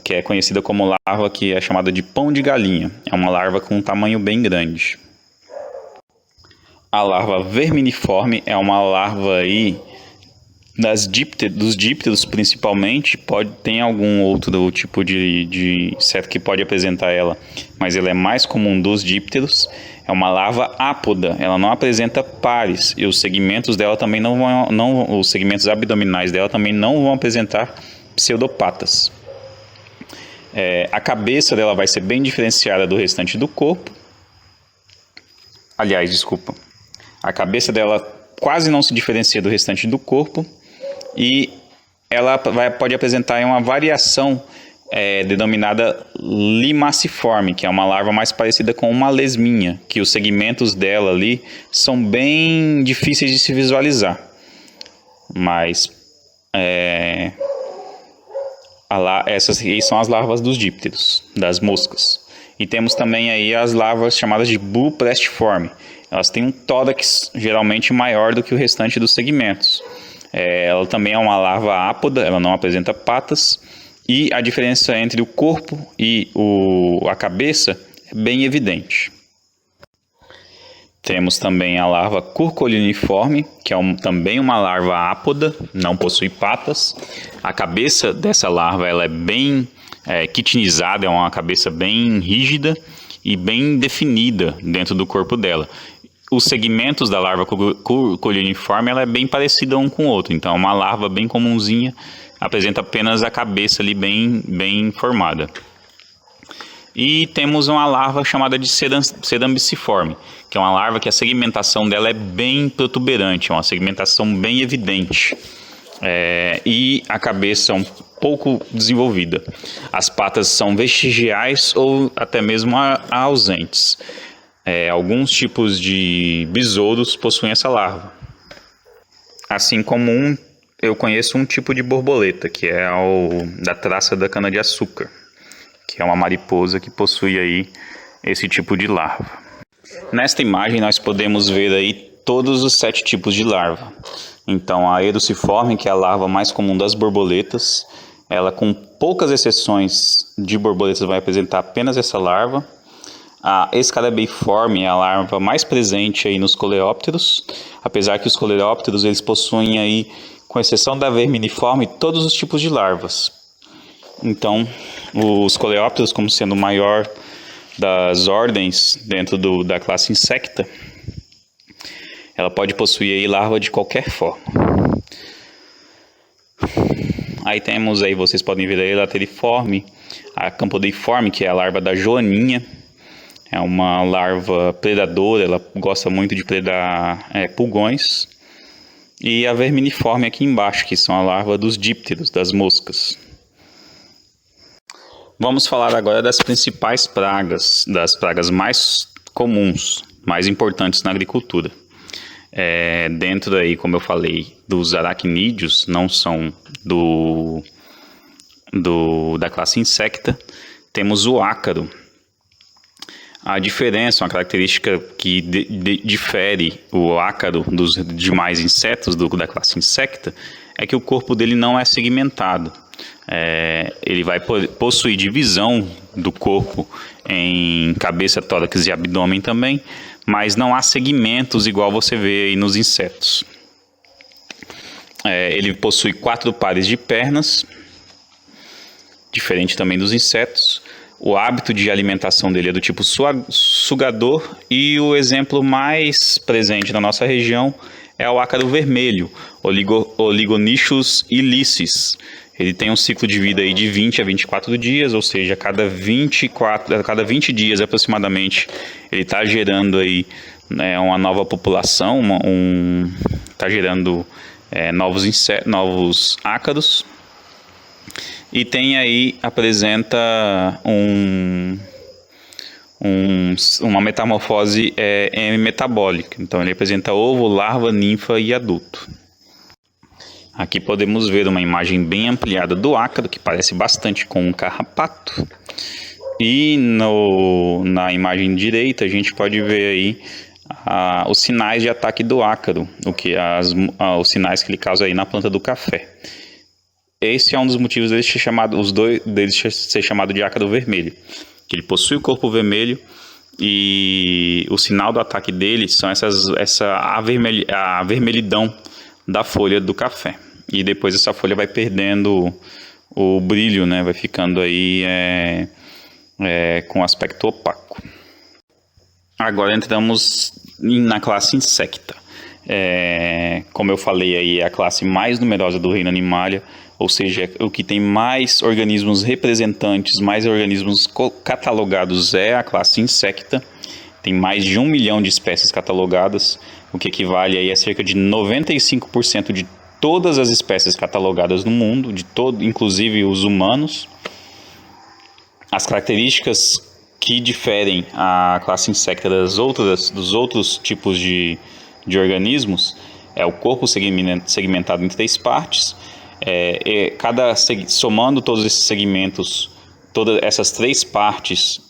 que é conhecida como larva que é chamada de pão de galinha. É uma larva com um tamanho bem grande. A larva verminiforme é uma larva aí dos dípteros principalmente. Tem algum outro tipo de inseto que pode apresentar ela, mas ela é mais comum dos dípteros. É uma larva ápoda, ela não apresenta pares e os segmentos dela também os segmentos abdominais dela também não vão apresentar pseudopatas. A cabeça dela vai ser bem diferenciada do restante do corpo. A cabeça dela quase não se diferencia do restante do corpo e ela pode apresentar uma variação denominada limaciforme, que é uma larva mais parecida com uma lesminha, que os segmentos dela ali são bem difíceis de se visualizar. Mas essas são as larvas dos dípteros, das moscas. E temos também aí as larvas chamadas de buprestiforme. Elas têm um tórax geralmente maior do que o restante dos segmentos. Ela também é uma larva ápoda, ela não apresenta patas. E a diferença entre o corpo e a cabeça é bem evidente. Temos também a larva curculiniforme, que é também uma larva ápoda, não possui patas. A cabeça dessa larva ela é bem quitinizada, é uma cabeça bem rígida e bem definida dentro do corpo dela. Os segmentos da larva curculiniforme ela é bem parecida um com o outro, então é uma larva bem comunzinha, apresenta apenas a cabeça ali bem formada. E temos uma larva chamada de sedambiciforme, que é uma larva que a segmentação dela é bem protuberante, é uma segmentação bem evidente. E a cabeça é um pouco desenvolvida. As patas são vestigiais ou até mesmo ausentes. Alguns tipos de besouros possuem essa larva. Assim como eu conheço um tipo de borboleta, que é da traça da cana-de-açúcar, que é uma mariposa que possui aí esse tipo de larva. Nesta imagem nós podemos ver aí todos os 7 tipos de larva. Então, a Eruciforme, que é a larva mais comum das borboletas, ela, com poucas exceções de borboletas, vai apresentar apenas essa larva. A Escarabeiforme é a larva mais presente aí nos coleópteros, apesar que os coleópteros eles possuem aí, com exceção da Verminiforme, todos os tipos de larvas. Então, os coleópteros, como sendo o maior das ordens dentro da classe Insecta, ela pode possuir aí larva de qualquer forma. Aí temos aí, vocês podem ver aí a Lateriforme, a Campodeiforme, que é a larva da joaninha. É uma larva predadora, ela gosta muito de predar pulgões. E a Verminiforme aqui embaixo, que são a larva dos dípteros, das moscas. Vamos falar agora das principais pragas, das pragas mais comuns, mais importantes na agricultura. Dentro aí, como eu falei, dos aracnídeos, não são da classe Insecta, temos o ácaro. A diferença, uma característica que difere o ácaro dos demais insetos da classe Insecta, é que o corpo dele não é segmentado. Ele vai possuir divisão do corpo em cabeça, tórax e abdômen também, mas não há segmentos igual você vê aí nos insetos. Ele possui 4 pares de pernas, diferente também dos insetos. O hábito de alimentação dele é do tipo sugador, e o exemplo mais presente na nossa região é o ácaro vermelho, Oligonichus illicis. Ele tem um ciclo de vida aí de 20 a 24 dias, ou seja, a cada 20 dias aproximadamente, ele está gerando aí, uma nova população, está gerando novos ácaros. E tem aí, apresenta uma metamorfose metabólica. Então ele apresenta ovo, larva, ninfa e adulto. Aqui podemos ver uma imagem bem ampliada do ácaro, que parece bastante com um carrapato. E na imagem direita a gente pode ver aí os sinais de ataque do ácaro, os sinais que ele causa aí na planta do café. Esse é um dos motivos dele ser chamado de ácaro vermelho, que ele possui o corpo vermelho e o sinal do ataque dele são a vermelhidão da folha do café. E depois essa folha vai perdendo o brilho, né? Vai ficando aí com aspecto opaco. Agora entramos na classe Insecta. Como eu falei aí, é a classe mais numerosa do reino Animalia, ou seja, o que tem mais organismos representantes, mais organismos catalogados é a classe Insecta. Tem mais de 1 milhão de espécies catalogadas, o que equivale aí a cerca de 95% de todas as espécies catalogadas no mundo, inclusive os humanos. As características que diferem a classe Insecta dos outros tipos de organismos é o corpo segmentado em 3 partes. Somando todos esses segmentos, todas essas 3 partes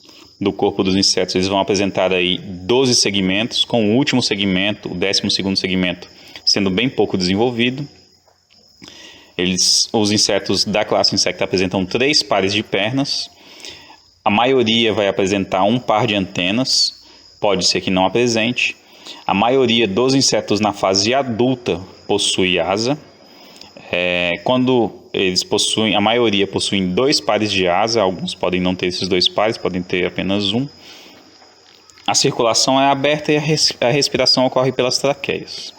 do corpo dos insetos, eles vão apresentar aí 12 segmentos, com o último segmento, o 12º segmento, sendo bem pouco desenvolvido. Os insetos da classe Insecta apresentam 3 pares de pernas. A maioria vai apresentar 1 par de antenas, pode ser que não apresente. A maioria dos insetos na fase adulta possui asa. Quando eles possuem, a maioria possuem 2 pares de asa, alguns podem não ter esses 2 pares, podem ter apenas 1. A circulação é aberta e a respiração ocorre pelas traqueias.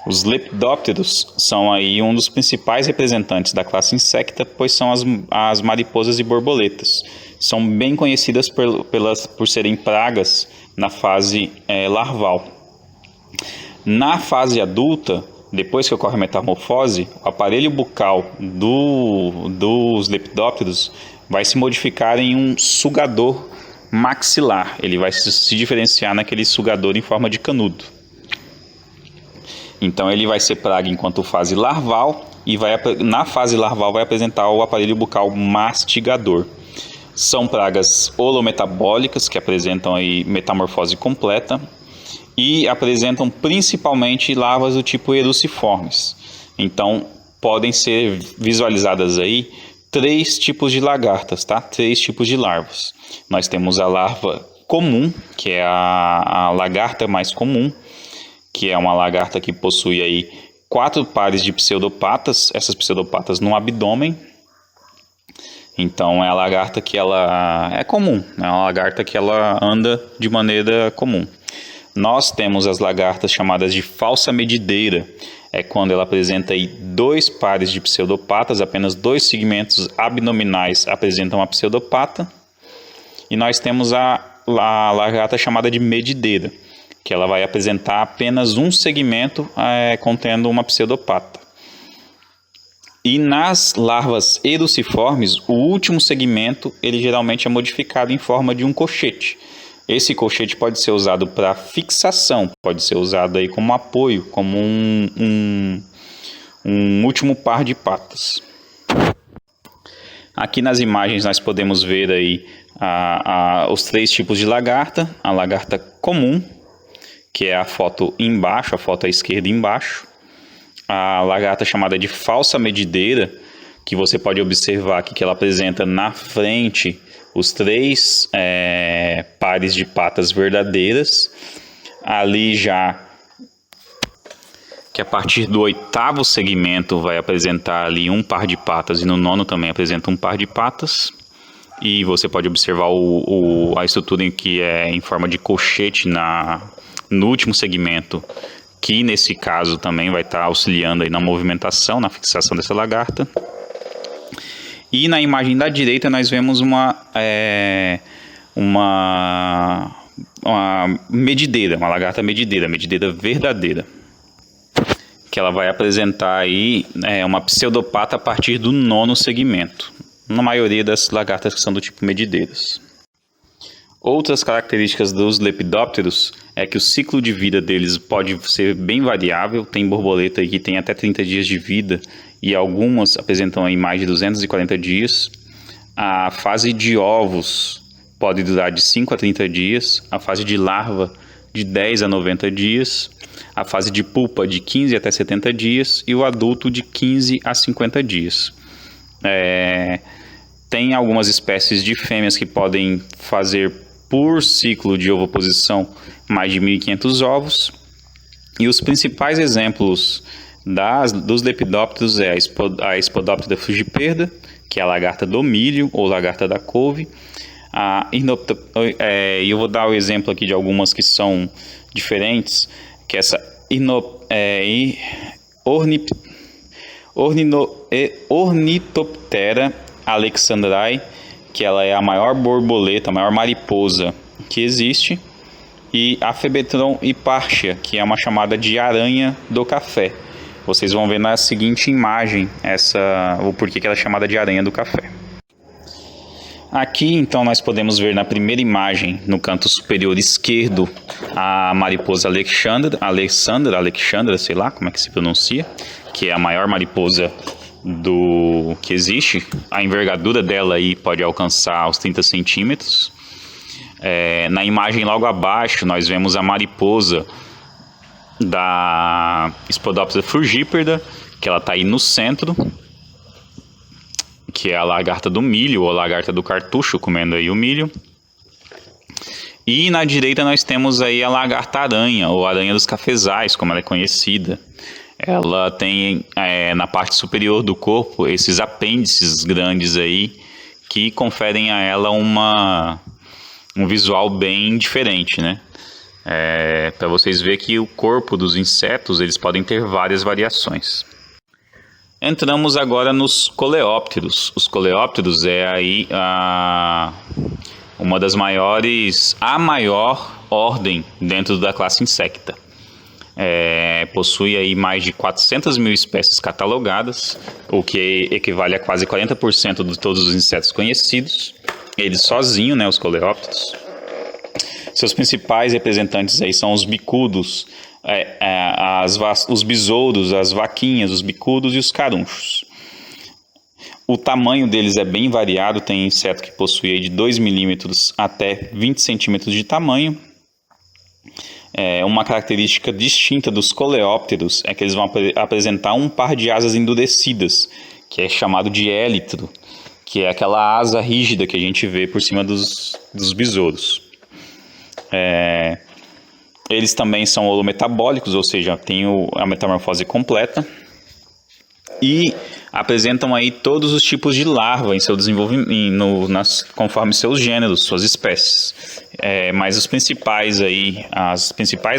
Os lepidópteros são aí um dos principais representantes da classe Insecta, pois são as mariposas e borboletas. São bem conhecidas por serem pragas na fase larval. Na fase adulta, depois que ocorre a metamorfose, o aparelho bucal dos lepidópteros vai se modificar em um sugador maxilar. Ele vai se diferenciar naquele sugador em forma de canudo. Então ele vai ser praga enquanto fase larval e na fase larval vai apresentar o aparelho bucal mastigador. São pragas holometabólicas que apresentam aí metamorfose completa e apresentam principalmente larvas do tipo Eruciformes. Então, podem ser visualizadas aí 3 tipos de lagartas, tá? 3 tipos de larvas. Nós temos a larva comum, que é a lagarta mais comum, que é uma lagarta que possui aí 4 pares de pseudopatas, essas pseudopatas no abdômen. Então é a lagarta que ela é comum, é uma lagarta que ela anda de maneira comum. Nós temos as lagartas chamadas de falsa medideira, é quando ela apresenta aí 2 pares de pseudopatas, apenas 2 segmentos abdominais apresentam a pseudopata. E nós temos a lagarta chamada de medideira, que ela vai apresentar apenas um segmento contendo uma pseudopata. E nas larvas eruciformes, o último segmento ele geralmente é modificado em forma de um cochete. Esse cochete pode ser usado para fixação, pode ser usado aí como apoio, como um último par de patas. Aqui nas imagens nós podemos ver aí os 3 tipos de lagarta. A lagarta comum, que é a foto embaixo, a foto à esquerda embaixo. A lagarta chamada de falsa medideira, que você pode observar aqui que ela apresenta na frente os 3 pares de patas verdadeiras. Ali já que a partir do 8º segmento vai apresentar ali um par de patas e no 9º também apresenta um par de patas. E você pode observar a estrutura em que é em forma de cochete no último segmento, que nesse caso também vai estar auxiliando aí na movimentação, na fixação dessa lagarta. E na imagem da direita nós vemos uma medideira, uma lagarta medideira verdadeira, que ela vai apresentar aí uma pseudopata a partir do 9º segmento, na maioria das lagartas que são do tipo medideiras. Outras características dos lepidópteros é que o ciclo de vida deles pode ser bem variável. Tem borboleta aí que tem até 30 dias de vida e algumas apresentam aí mais de 240 dias. A fase de ovos pode durar de 5 a 30 dias, a fase de larva de 10 a 90 dias, a fase de pupa de 15 até 70 dias e o adulto de 15 a 50 dias. Tem algumas espécies de fêmeas que podem fazer por ciclo de ovoposição mais de 1.500 ovos. E os principais exemplos dos lepidópteros é a Spodoptera frugiperda, que é a lagarta do milho ou lagarta da couve. E eu vou dar o exemplo aqui de algumas que são diferentes, que é essa Ornithoptera alexandrae, que ela é a maior borboleta, a maior mariposa que existe, e a Phoebetron hiparchia, que é uma chamada de aranha do café. Vocês vão ver na seguinte imagem o porquê que ela é chamada de aranha do café. Aqui então nós podemos ver na primeira imagem, no canto superior esquerdo, a mariposa Alexandra, sei lá como é que se pronuncia, que é a maior mariposa que existe. A envergadura dela aí pode alcançar os 30 centímetros. Na imagem logo abaixo nós vemos a mariposa da Spodoptera frugiperda, que ela está aí no centro, que é a lagarta do milho ou a lagarta do cartucho, comendo aí o milho. E na direita nós temos aí a lagarta aranha ou aranha dos cafezais, como ela é conhecida. Ela tem na parte superior do corpo esses apêndices grandes aí que conferem a ela um visual bem diferente, né? Para vocês verem que o corpo dos insetos eles podem ter várias variações. Entramos agora nos coleópteros. Os coleópteros é aí uma das maiores, a maior ordem dentro da classe insecta. Possui aí mais de 400 mil espécies catalogadas, o que equivale a quase 40% de todos os insetos conhecidos. Eles sozinhos, né, os coleópteros. Seus principais representantes aí são os bicudos, os besouros, as vaquinhas, os bicudos e os carunchos. O tamanho deles é bem variado, tem inseto que possui aí de 2 milímetros até 20 centímetros de tamanho. Uma característica distinta dos coleópteros é que eles vão apresentar um par de asas endurecidas, que é chamado de élitro, que é aquela asa rígida que a gente vê por cima dos besouros. Eles também são holometabólicos, ou seja, têm a metamorfose completa, e apresentam aí todos os tipos de larva em seu desenvolvimento, conforme seus gêneros, suas espécies. Mas as principais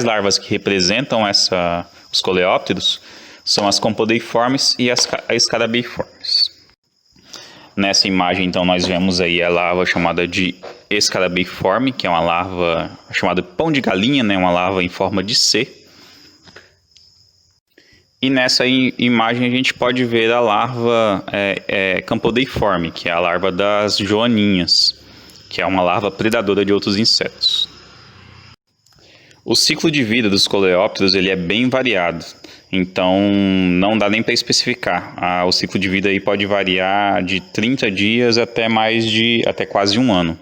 larvas que representam os coleópteros são as compodeiformes e as escarabeiformes. Nessa imagem, então, nós vemos aí a larva chamada de escarabeiforme, que é uma larva chamada pão de galinha, né? Uma larva em forma de C. E nessa imagem a gente pode ver a larva campodeiforme, que é a larva das joaninhas, que é uma larva predadora de outros insetos. O ciclo de vida dos coleópteros ele é bem variado, então não dá nem para especificar. O ciclo de vida aí pode variar de 30 dias até quase um ano.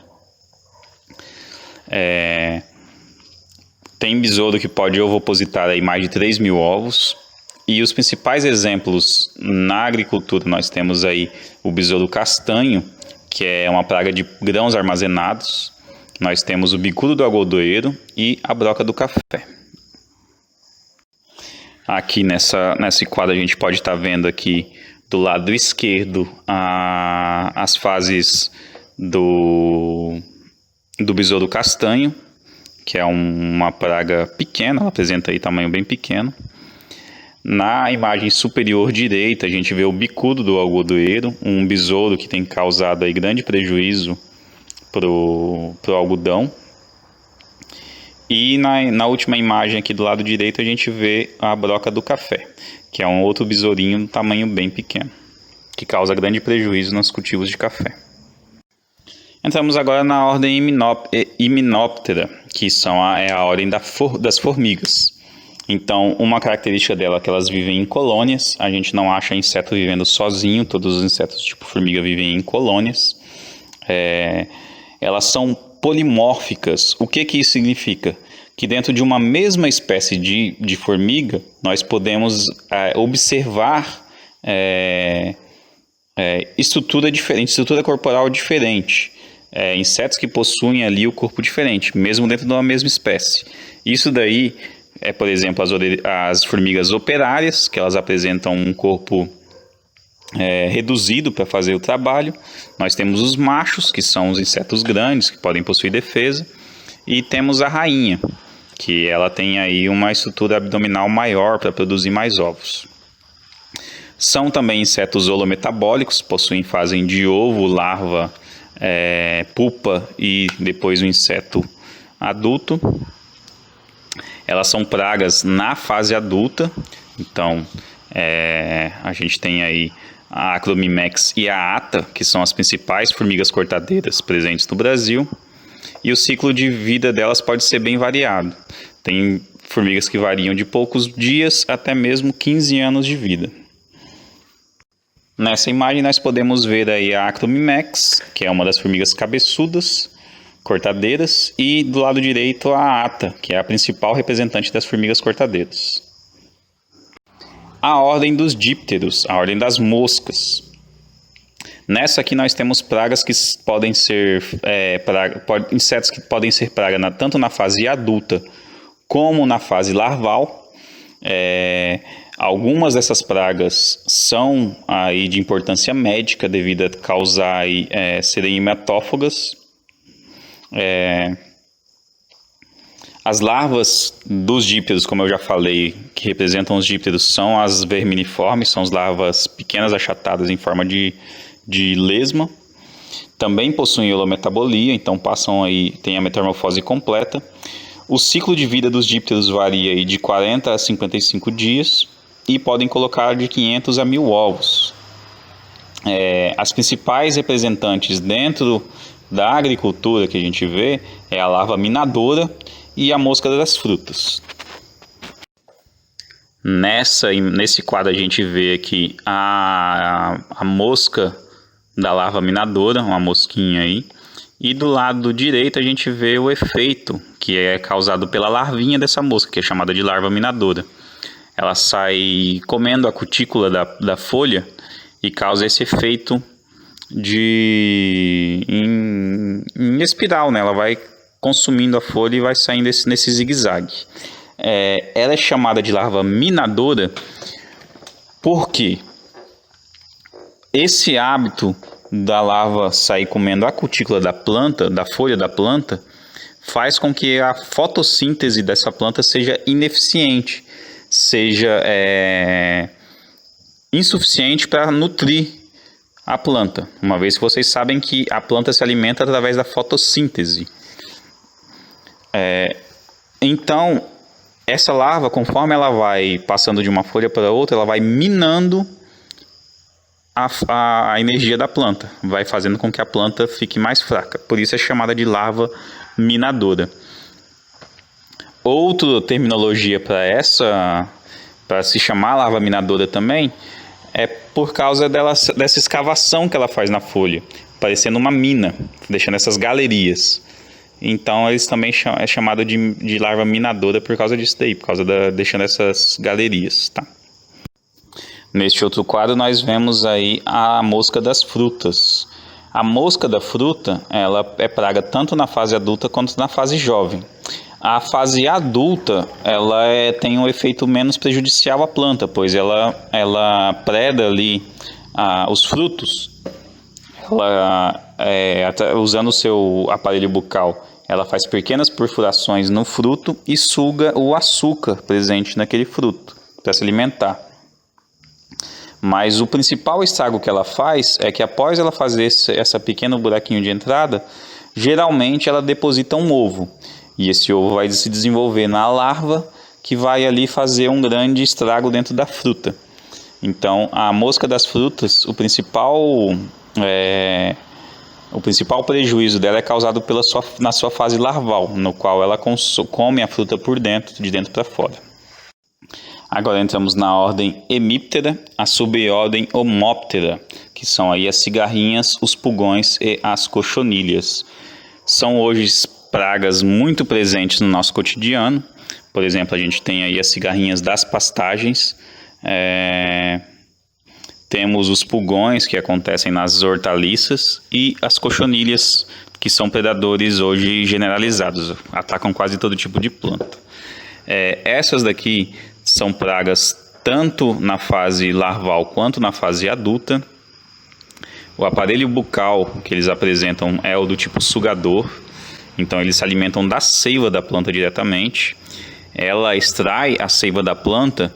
Tem besouro que pode ovopositar aí mais de 3.000 ovos. E os principais exemplos na agricultura, nós temos aí o besouro castanho, que é uma praga de grãos armazenados. Nós temos o bicudo do algodoeiro e a broca do café. Aqui nesse quadro a gente pode estar vendo aqui do lado esquerdo as fases do besouro castanho, que é uma praga pequena, ela apresenta aí tamanho bem pequeno. Na imagem superior direita, a gente vê o bicudo do algodoeiro, um besouro que tem causado aí grande prejuízo para o algodão. E na última imagem aqui do lado direito, a gente vê a broca do café, que é um outro besourinho de tamanho bem pequeno, que causa grande prejuízo nos cultivos de café. Entramos agora na ordem Hymenoptera, que é a ordem das formigas. Então, uma característica dela é que elas vivem em colônias. A gente não acha inseto vivendo sozinho, todos os insetos tipo formiga vivem em colônias. Elas são polimórficas. O que isso significa? Que dentro de uma mesma espécie de formiga, nós podemos observar estrutura diferente, estrutura corporal diferente. Insetos que possuem ali o corpo diferente, mesmo dentro de uma mesma espécie. Isso daí por exemplo, as formigas operárias, que elas apresentam um corpo reduzido para fazer o trabalho. Nós temos os machos, que são os insetos grandes, que podem possuir defesa. E temos a rainha, que ela tem aí uma estrutura abdominal maior para produzir mais ovos. São também insetos holometabólicos, fazem de ovo, larva, pupa e depois o inseto adulto. Elas são pragas na fase adulta, então a gente tem aí a Acromimex e a Ata, que são as principais formigas cortadeiras presentes no Brasil, e o ciclo de vida delas pode ser bem variado. Tem formigas que variam de poucos dias até mesmo 15 anos de vida. Nessa imagem nós podemos ver aí a Acromimex, que é uma das formigas cabeçudas, cortadeiras, e do lado direito a Ata, que é a principal representante das formigas cortadeiras. A ordem dos dípteros, a ordem das moscas. Nessa aqui nós temos pragas que podem ser insetos que podem ser praga tanto na fase adulta como na fase larval. Algumas dessas pragas são aí de importância médica devido a causar serem hematófagas. As larvas dos dípteros, como eu já falei, que representam os dípteros, são as verminiformes, são as larvas pequenas achatadas em forma de lesma. Também possuem holometabolia, então têm a metamorfose completa. O ciclo de vida dos dípteros varia aí de 40 a 55 dias e podem colocar de 500 a 1.000 ovos. As principais representantes dentro da agricultura que a gente vê é a larva minadora e a mosca das frutas. Nesse quadro a gente vê aqui a mosca da larva minadora, uma mosquinha aí, E do lado direito a gente vê o efeito que é causado pela larvinha dessa mosca, que é chamada de larva minadora. Ela sai comendo a cutícula da folha e causa esse efeito em espiral, né? Ela vai consumindo a folha e vai saindo nesse zigue-zague. Ela é chamada de larva minadora porque esse hábito da larva sair comendo a cutícula da planta, da folha da planta, faz com que a fotossíntese dessa planta seja ineficiente, seja insuficiente para nutrir a planta, uma vez que vocês sabem que a planta se alimenta através da fotossíntese. Então, essa larva, conforme ela vai passando de uma folha para outra, ela vai minando a energia da planta, vai fazendo com que a planta fique mais fraca. Por isso é chamada de larva minadora. Outra terminologia para se chamar larva minadora também, é por causa dessa escavação que ela faz na folha, parecendo uma mina, deixando essas galerias. Então eles também é chamado de larva minadora por causa disso daí, por causa deixando essas galerias, tá? Neste outro quadro nós vemos aí a mosca das frutas. A mosca da fruta, ela é praga tanto na fase adulta quanto na fase jovem. A fase adulta, ela tem um efeito menos prejudicial à planta, pois ela preda ali os frutos. Usando o seu aparelho bucal, ela faz pequenas perfurações no fruto e suga o açúcar presente naquele fruto para se alimentar. Mas o principal estrago que ela faz é que após ela fazer essa pequeno buraquinho de entrada, geralmente ela deposita um ovo. E esse ovo vai se desenvolver na larva, que vai ali fazer um grande estrago dentro da fruta. Então, a mosca das frutas, o principal prejuízo dela é causado na sua fase larval, no qual ela come a fruta por dentro, de dentro para fora. Agora entramos na ordem Hemiptera, a subordem Homoptera, que são aí as cigarrinhas, os pulgões e as cochonilhas. São hoje pragas muito presentes no nosso cotidiano. Por exemplo, a gente tem aí as cigarrinhas das pastagens, temos os pulgões que acontecem nas hortaliças e as cochonilhas, que são predadores hoje generalizados, atacam quase todo tipo de planta. Essas daqui são pragas tanto na fase larval quanto na fase adulta. O aparelho bucal que eles apresentam é o do tipo sugador, então eles se alimentam da seiva da planta diretamente. Ela extrai a seiva da planta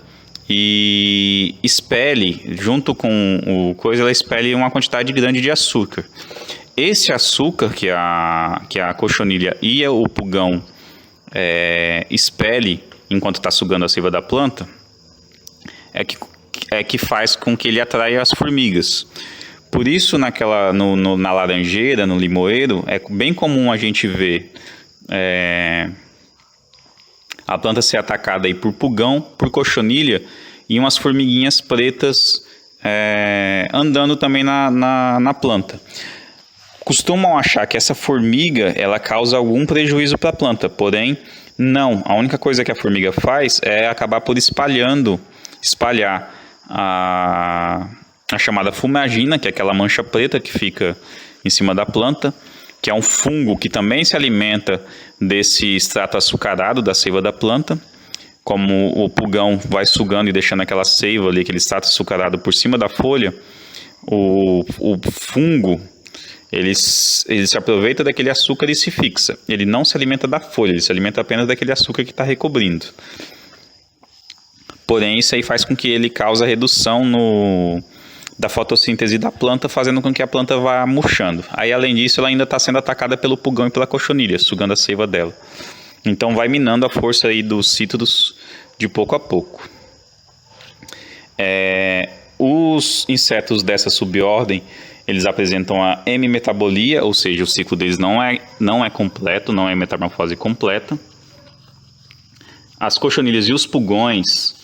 e expele, junto com ela expele uma quantidade grande de açúcar. Esse açúcar que a cochonilha e o pulgão expele enquanto está sugando a seiva da planta, que faz com que ele atraia as formigas. Por isso, na laranjeira, no limoeiro, é bem comum a gente ver a planta ser atacada aí por pulgão, por cochonilha e umas formiguinhas pretas andando também na planta. Costumam achar que essa formiga ela causa algum prejuízo para a planta, porém não. A única coisa que a formiga faz é acabar por espalhar a chamada fumagina, que é aquela mancha preta que fica em cima da planta, que é um fungo que também se alimenta desse extrato açucarado da seiva da planta. Como o pulgão vai sugando e deixando aquela seiva ali, aquele extrato açucarado por cima da folha, o fungo ele se aproveita daquele açúcar e se fixa. Ele não se alimenta da folha, ele se alimenta apenas daquele açúcar que está recobrindo. Porém, isso aí faz com que ele cause a redução da fotossíntese da planta, fazendo com que a planta vá murchando. Aí, além disso, ela ainda está sendo atacada pelo pulgão e pela cochonilha, sugando a seiva dela. Então, vai minando a força aí dos cítrus de pouco a pouco. Os insetos dessa subordem, eles apresentam a hemimetabolia, ou seja, o ciclo deles não é completo, não é metamorfose completa. As cochonilhas e os pulgões,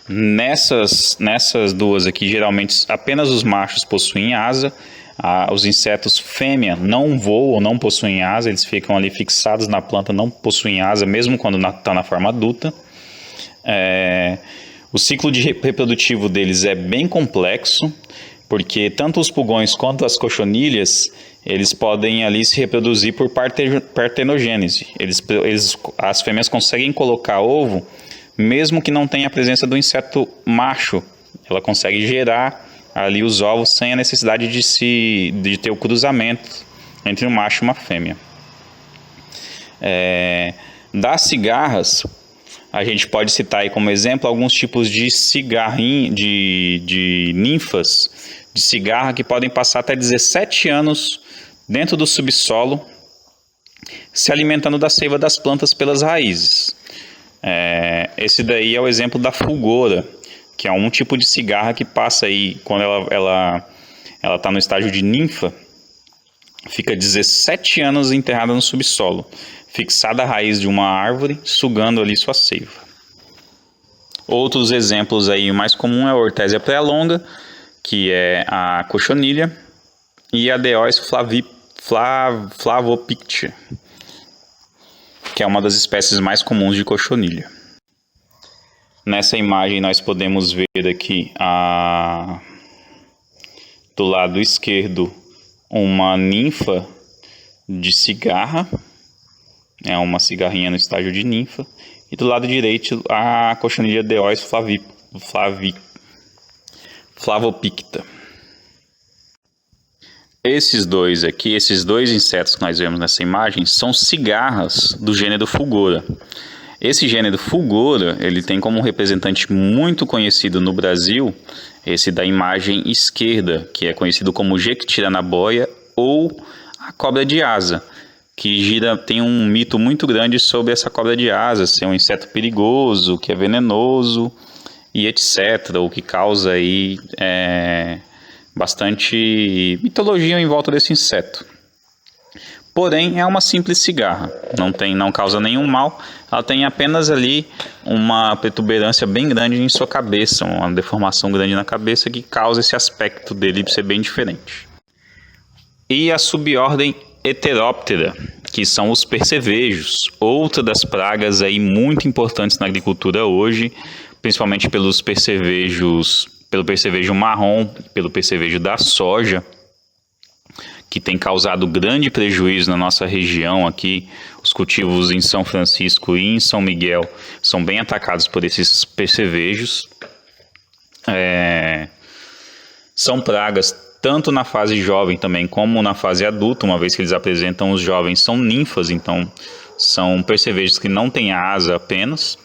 nessas duas aqui, geralmente apenas os machos possuem asa. Os insetos fêmea não voam, não possuem asa, eles ficam ali fixados na planta, não possuem asa, mesmo quando está na forma adulta. O ciclo reprodutivo deles é bem complexo, porque tanto os pulgões quanto as cochonilhas, eles podem ali se reproduzir por partenogênese. As fêmeas conseguem colocar ovo, mesmo que não tenha a presença do inseto macho. Ela consegue gerar ali os ovos sem a necessidade de ter o cruzamento entre um macho e uma fêmea. Das cigarras, a gente pode citar aí como exemplo alguns tipos de de ninfas de cigarra que podem passar até 17 anos dentro do subsolo, se alimentando da seiva das plantas pelas raízes. Esse daí é o exemplo da fulgora, que é um tipo de cigarra que passa aí, quando ela está no estágio de ninfa, fica 17 anos enterrada no subsolo, fixada à raiz de uma árvore, sugando ali sua seiva. Outros exemplos aí, o mais comum é a Hortésia pré-longa, que é a cochonilha, e a Deois flavopictea, que é uma das espécies mais comuns de cochonilha. Nessa imagem nós podemos ver aqui do lado esquerdo uma ninfa de cigarra, é uma cigarrinha no estágio de ninfa, e do lado direito a cochonilha Deois flavopictea. Esses dois insetos que nós vemos nessa imagem são cigarras do gênero Fulgora. Esse gênero Fulgora, ele tem como representante muito conhecido no Brasil, esse da imagem esquerda, que é conhecido como Jequitiranaboia ou a cobra de asa, que tem um mito muito grande sobre essa cobra de asa, ser um inseto perigoso, que é venenoso e etc., o que causa aí bastante mitologia em volta desse inseto. Porém, é uma simples cigarra, não causa nenhum mal, ela tem apenas ali uma protuberância bem grande em sua cabeça, uma deformação grande na cabeça que causa esse aspecto dele ser bem diferente. E a subordem Heteroptera, que são os percevejos, outra das pragas aí muito importantes na agricultura hoje, principalmente pelo percevejo marrom, pelo percevejo da soja, que tem causado grande prejuízo na nossa região aqui. Os cultivos em São Francisco e em São Miguel são bem atacados por esses percevejos. São pragas tanto na fase jovem também como na fase adulta, uma vez que eles apresentam os jovens, são ninfas, então são percevejos que não têm asa apenas.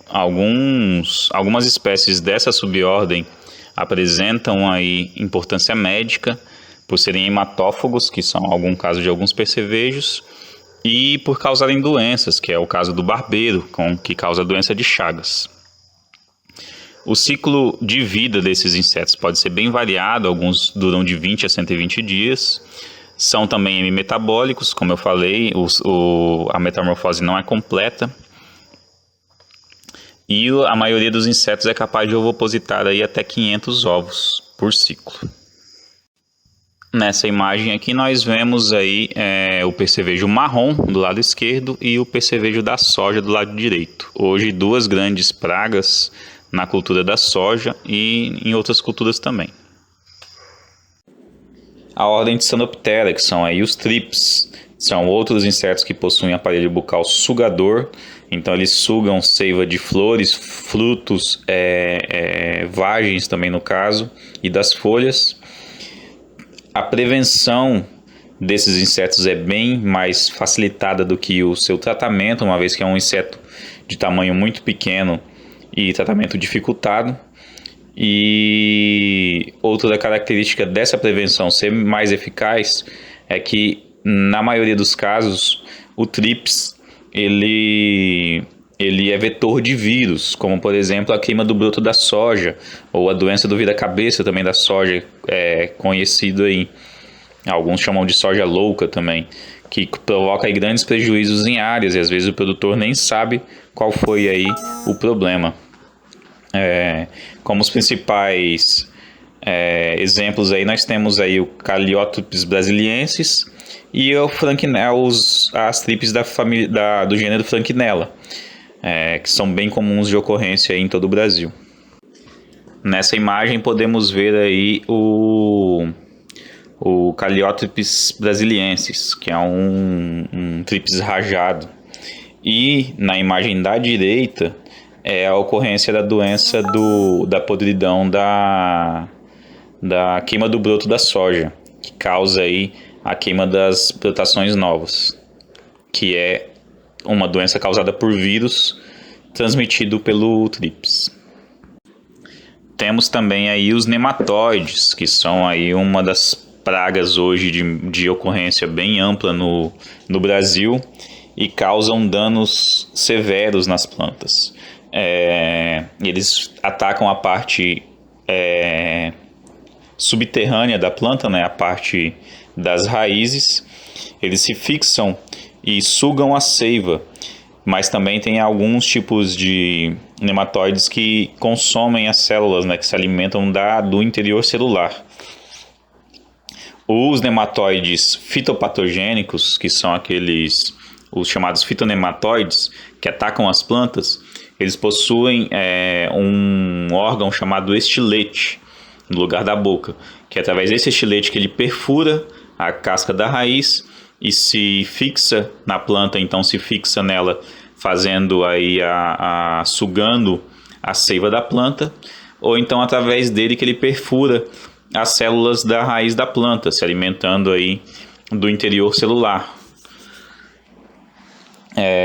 Algumas espécies dessa subordem apresentam aí importância médica por serem hematófagos, que são algum caso de alguns percevejos, e por causarem doenças, que é o caso do barbeiro, que causa a doença de Chagas. O ciclo de vida desses insetos pode ser bem variado, alguns duram de 20 a 120 dias, são também hemimetabólicos, como eu falei, a metamorfose não é completa, e a maioria dos insetos é capaz de ovopositar aí até 500 ovos por ciclo. Nessa imagem aqui nós vemos aí o percevejo marrom do lado esquerdo e o percevejo da soja do lado direito. Hoje duas grandes pragas na cultura da soja e em outras culturas também. A ordem de Cyanoptera, que são aí os trips, são outros insetos que possuem aparelho bucal sugador, então eles sugam seiva de flores, frutos, vagens também no caso, e das folhas. A prevenção desses insetos é bem mais facilitada do que o seu tratamento, uma vez que é um inseto de tamanho muito pequeno e tratamento dificultado. E outra característica dessa prevenção ser mais eficaz é que, na maioria dos casos, o trips ele é vetor de vírus, como por exemplo a queima do broto da soja, ou a doença do vira-cabeça também da soja, conhecido aí, alguns chamam de soja louca também, que provoca aí grandes prejuízos em áreas, e às vezes o produtor nem sabe qual foi aí o problema. Como os principais exemplos aí, nós temos aí o Calliotropis brasiliensis e as tripes da família, do gênero Franknella, que são bem comuns de ocorrência aí em todo o Brasil. Nessa imagem podemos ver aí o Calliotropis brasiliensis, que é um tríplice rajado. E na imagem da direita é a ocorrência da doença da podridão da queima do broto da soja, que causa aí a queima das brotações novas, que é uma doença causada por vírus transmitido pelo tríplice. Temos também aí os nematóides, que são aí uma das pragas hoje de ocorrência bem ampla no Brasil e causam danos severos nas plantas. Eles atacam a parte subterrânea da planta, né, a parte das raízes. Eles se fixam e sugam a seiva, mas também tem alguns tipos de nematóides que consomem as células, né, que se alimentam do interior celular. Os nematóides fitopatogênicos, que são os chamados fitonematóides, que atacam as plantas, eles possuem um órgão chamado estilete no lugar da boca, que é através desse estilete que ele perfura a casca da raiz e se fixa na planta, então se fixa nela, fazendo aí sugando a seiva da planta, ou então através dele que ele perfura as células da raiz da planta, se alimentando aí do interior celular.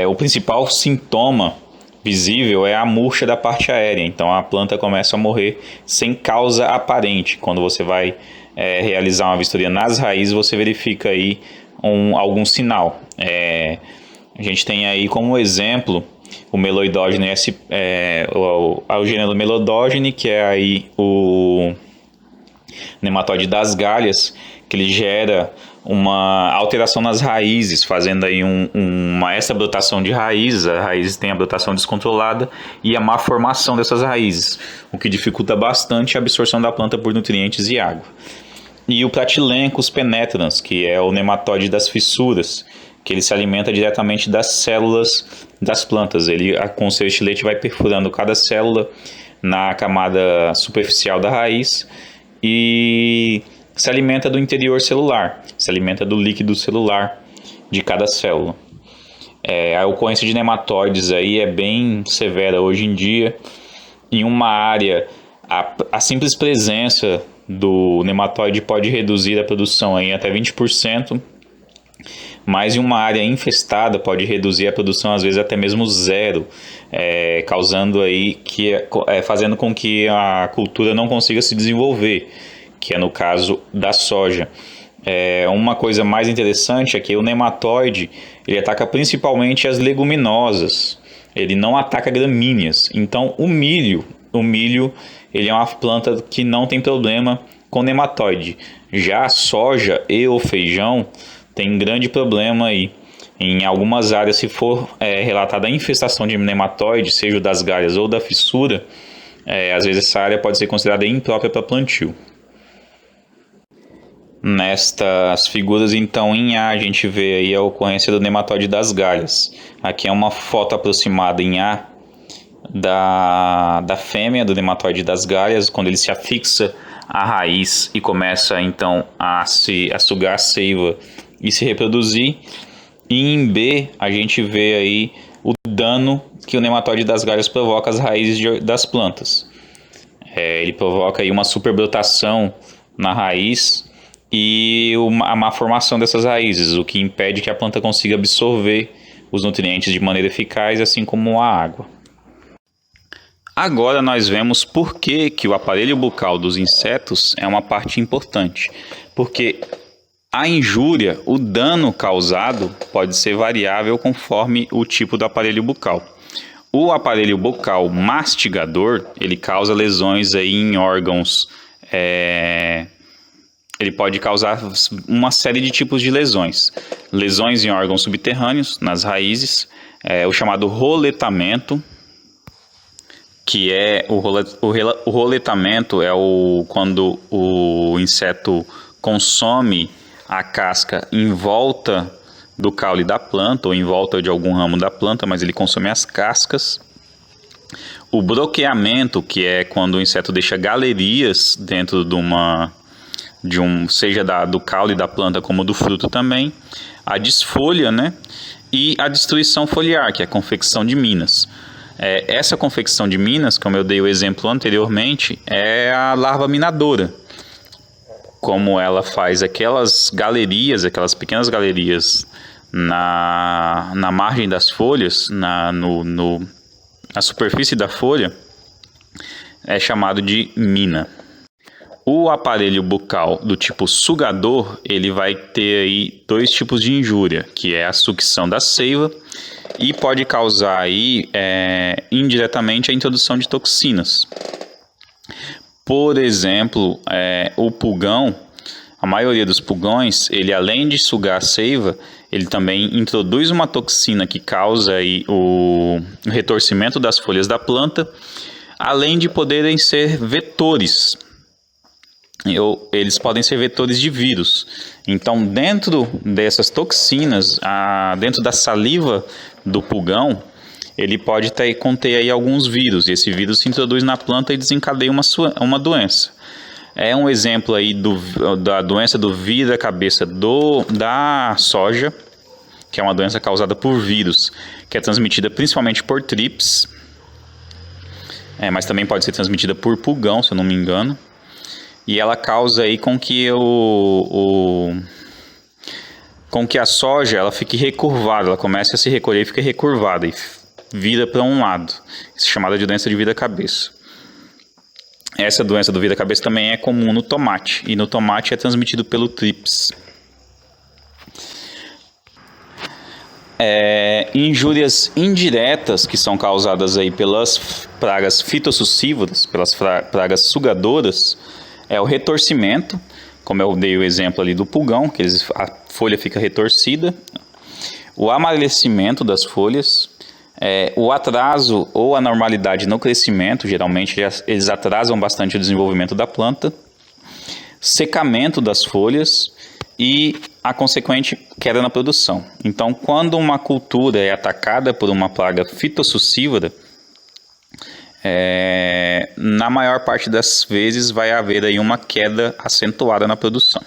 O principal sintoma visível é a murcha da parte aérea, então a planta começa a morrer sem causa aparente. Quando você vai realizar uma vistoria nas raízes, você verifica aí algum sinal. A gente tem aí como exemplo o Meloidogene, o gênero Melodogene, que é aí o nematóide das galhas, que ele gera uma alteração nas raízes, fazendo aí uma extra-brotação de raízes. As raízes têm a brotação descontrolada e a má formação dessas raízes, o que dificulta bastante a absorção da planta por nutrientes e água. E o Pratylencos penetrans, que é o nematóide das fissuras, que ele se alimenta diretamente das células das plantas. Ele, com o seu estilete, vai perfurando cada célula na camada superficial da raiz e se alimenta do interior celular, se alimenta do líquido celular de cada célula. A ocorrência de nematóides aí é bem severa hoje em dia. Em uma área, a simples presença do nematóide pode reduzir a produção em até 20%, mas em uma área infestada pode reduzir a produção às vezes até mesmo zero, causando aí fazendo com que a cultura não consiga se desenvolver, que é no caso da soja. Uma coisa mais interessante é que o nematóide ele ataca principalmente as leguminosas, ele não ataca gramíneas. Então o milho ele é uma planta que não tem problema com nematóide. Já a soja e o feijão tem grande problema aí. Em algumas áreas, se for relatada a infestação de nematóide, seja o das galhas ou da fissura, às vezes essa área pode ser considerada imprópria para plantio. Nestas figuras, então, em A, a gente vê aí a ocorrência do nematóide das galhas. Aqui é uma foto aproximada em A da fêmea do nematóide das galhas, quando ele se afixa à raiz e começa, então, a sugar a seiva e se reproduzir. E em B, a gente vê aí o dano que o nematóide das galhas provoca às raízes das plantas. Ele provoca aí uma superbrotação na raiz e a má formação dessas raízes, o que impede que a planta consiga absorver os nutrientes de maneira eficaz, assim como a água. Agora nós vemos por que o aparelho bucal dos insetos é uma parte importante. Porque a injúria, o dano causado, pode ser variável conforme o tipo do aparelho bucal. O aparelho bucal mastigador, ele causa lesões aí em órgãos. Ele pode causar uma série de tipos de lesões. Lesões em órgãos subterrâneos, nas raízes, o chamado roletamento, que é o roletamento, é quando o inseto consome a casca em volta do caule da planta ou em volta de algum ramo da planta, mas ele consome as cascas. O broqueamento, que é quando o inseto deixa galerias dentro seja do caule da planta como do fruto também. A desfolha, né? E a destruição foliar, que é a confecção de minas. Essa confecção de minas, como eu dei o exemplo anteriormente, é a larva minadora. Como ela faz aquelas pequenas galerias na margem das folhas, na superfície da folha, é chamado de mina. O aparelho bucal do tipo sugador, ele vai ter aí 2 tipos de injúria, que é a sucção da seiva e pode causar aí, indiretamente a introdução de toxinas. Por exemplo, o pulgão, a maioria dos pulgões, ele além de sugar a seiva, ele também introduz uma toxina que causa aí o retorcimento das folhas da planta, além de poderem ser vetores. Eles podem ser vetores de vírus. Então, dentro dessas toxinas, dentro da saliva do pulgão, ele pode conter aí alguns vírus. E esse vírus se introduz na planta e desencadeia uma doença. É um exemplo aí da doença do vira-cabeça da soja, que é uma doença causada por vírus, que é transmitida principalmente por trips, mas também pode ser transmitida por pulgão, se eu não me engano. E ela causa aí com que a soja ela fique recurvada, ela comece a se recolher e fica recurvada e vira para um lado. Isso é chamada de doença de vira-cabeça. Essa doença do vira-cabeça também é comum no tomate, e no tomate é transmitido pelo trips. Injúrias indiretas que são causadas aí pelas pragas fitossucívoras, pelas pragas sugadoras, é o retorcimento, como eu dei o exemplo ali do pulgão, que a folha fica retorcida, o amarelecimento das folhas, o atraso ou anormalidade no crescimento, geralmente eles atrasam bastante o desenvolvimento da planta, secamento das folhas e a consequente queda na produção. Então, quando uma cultura é atacada por uma praga fitossucívora, na maior parte das vezes vai haver aí uma queda acentuada na produção.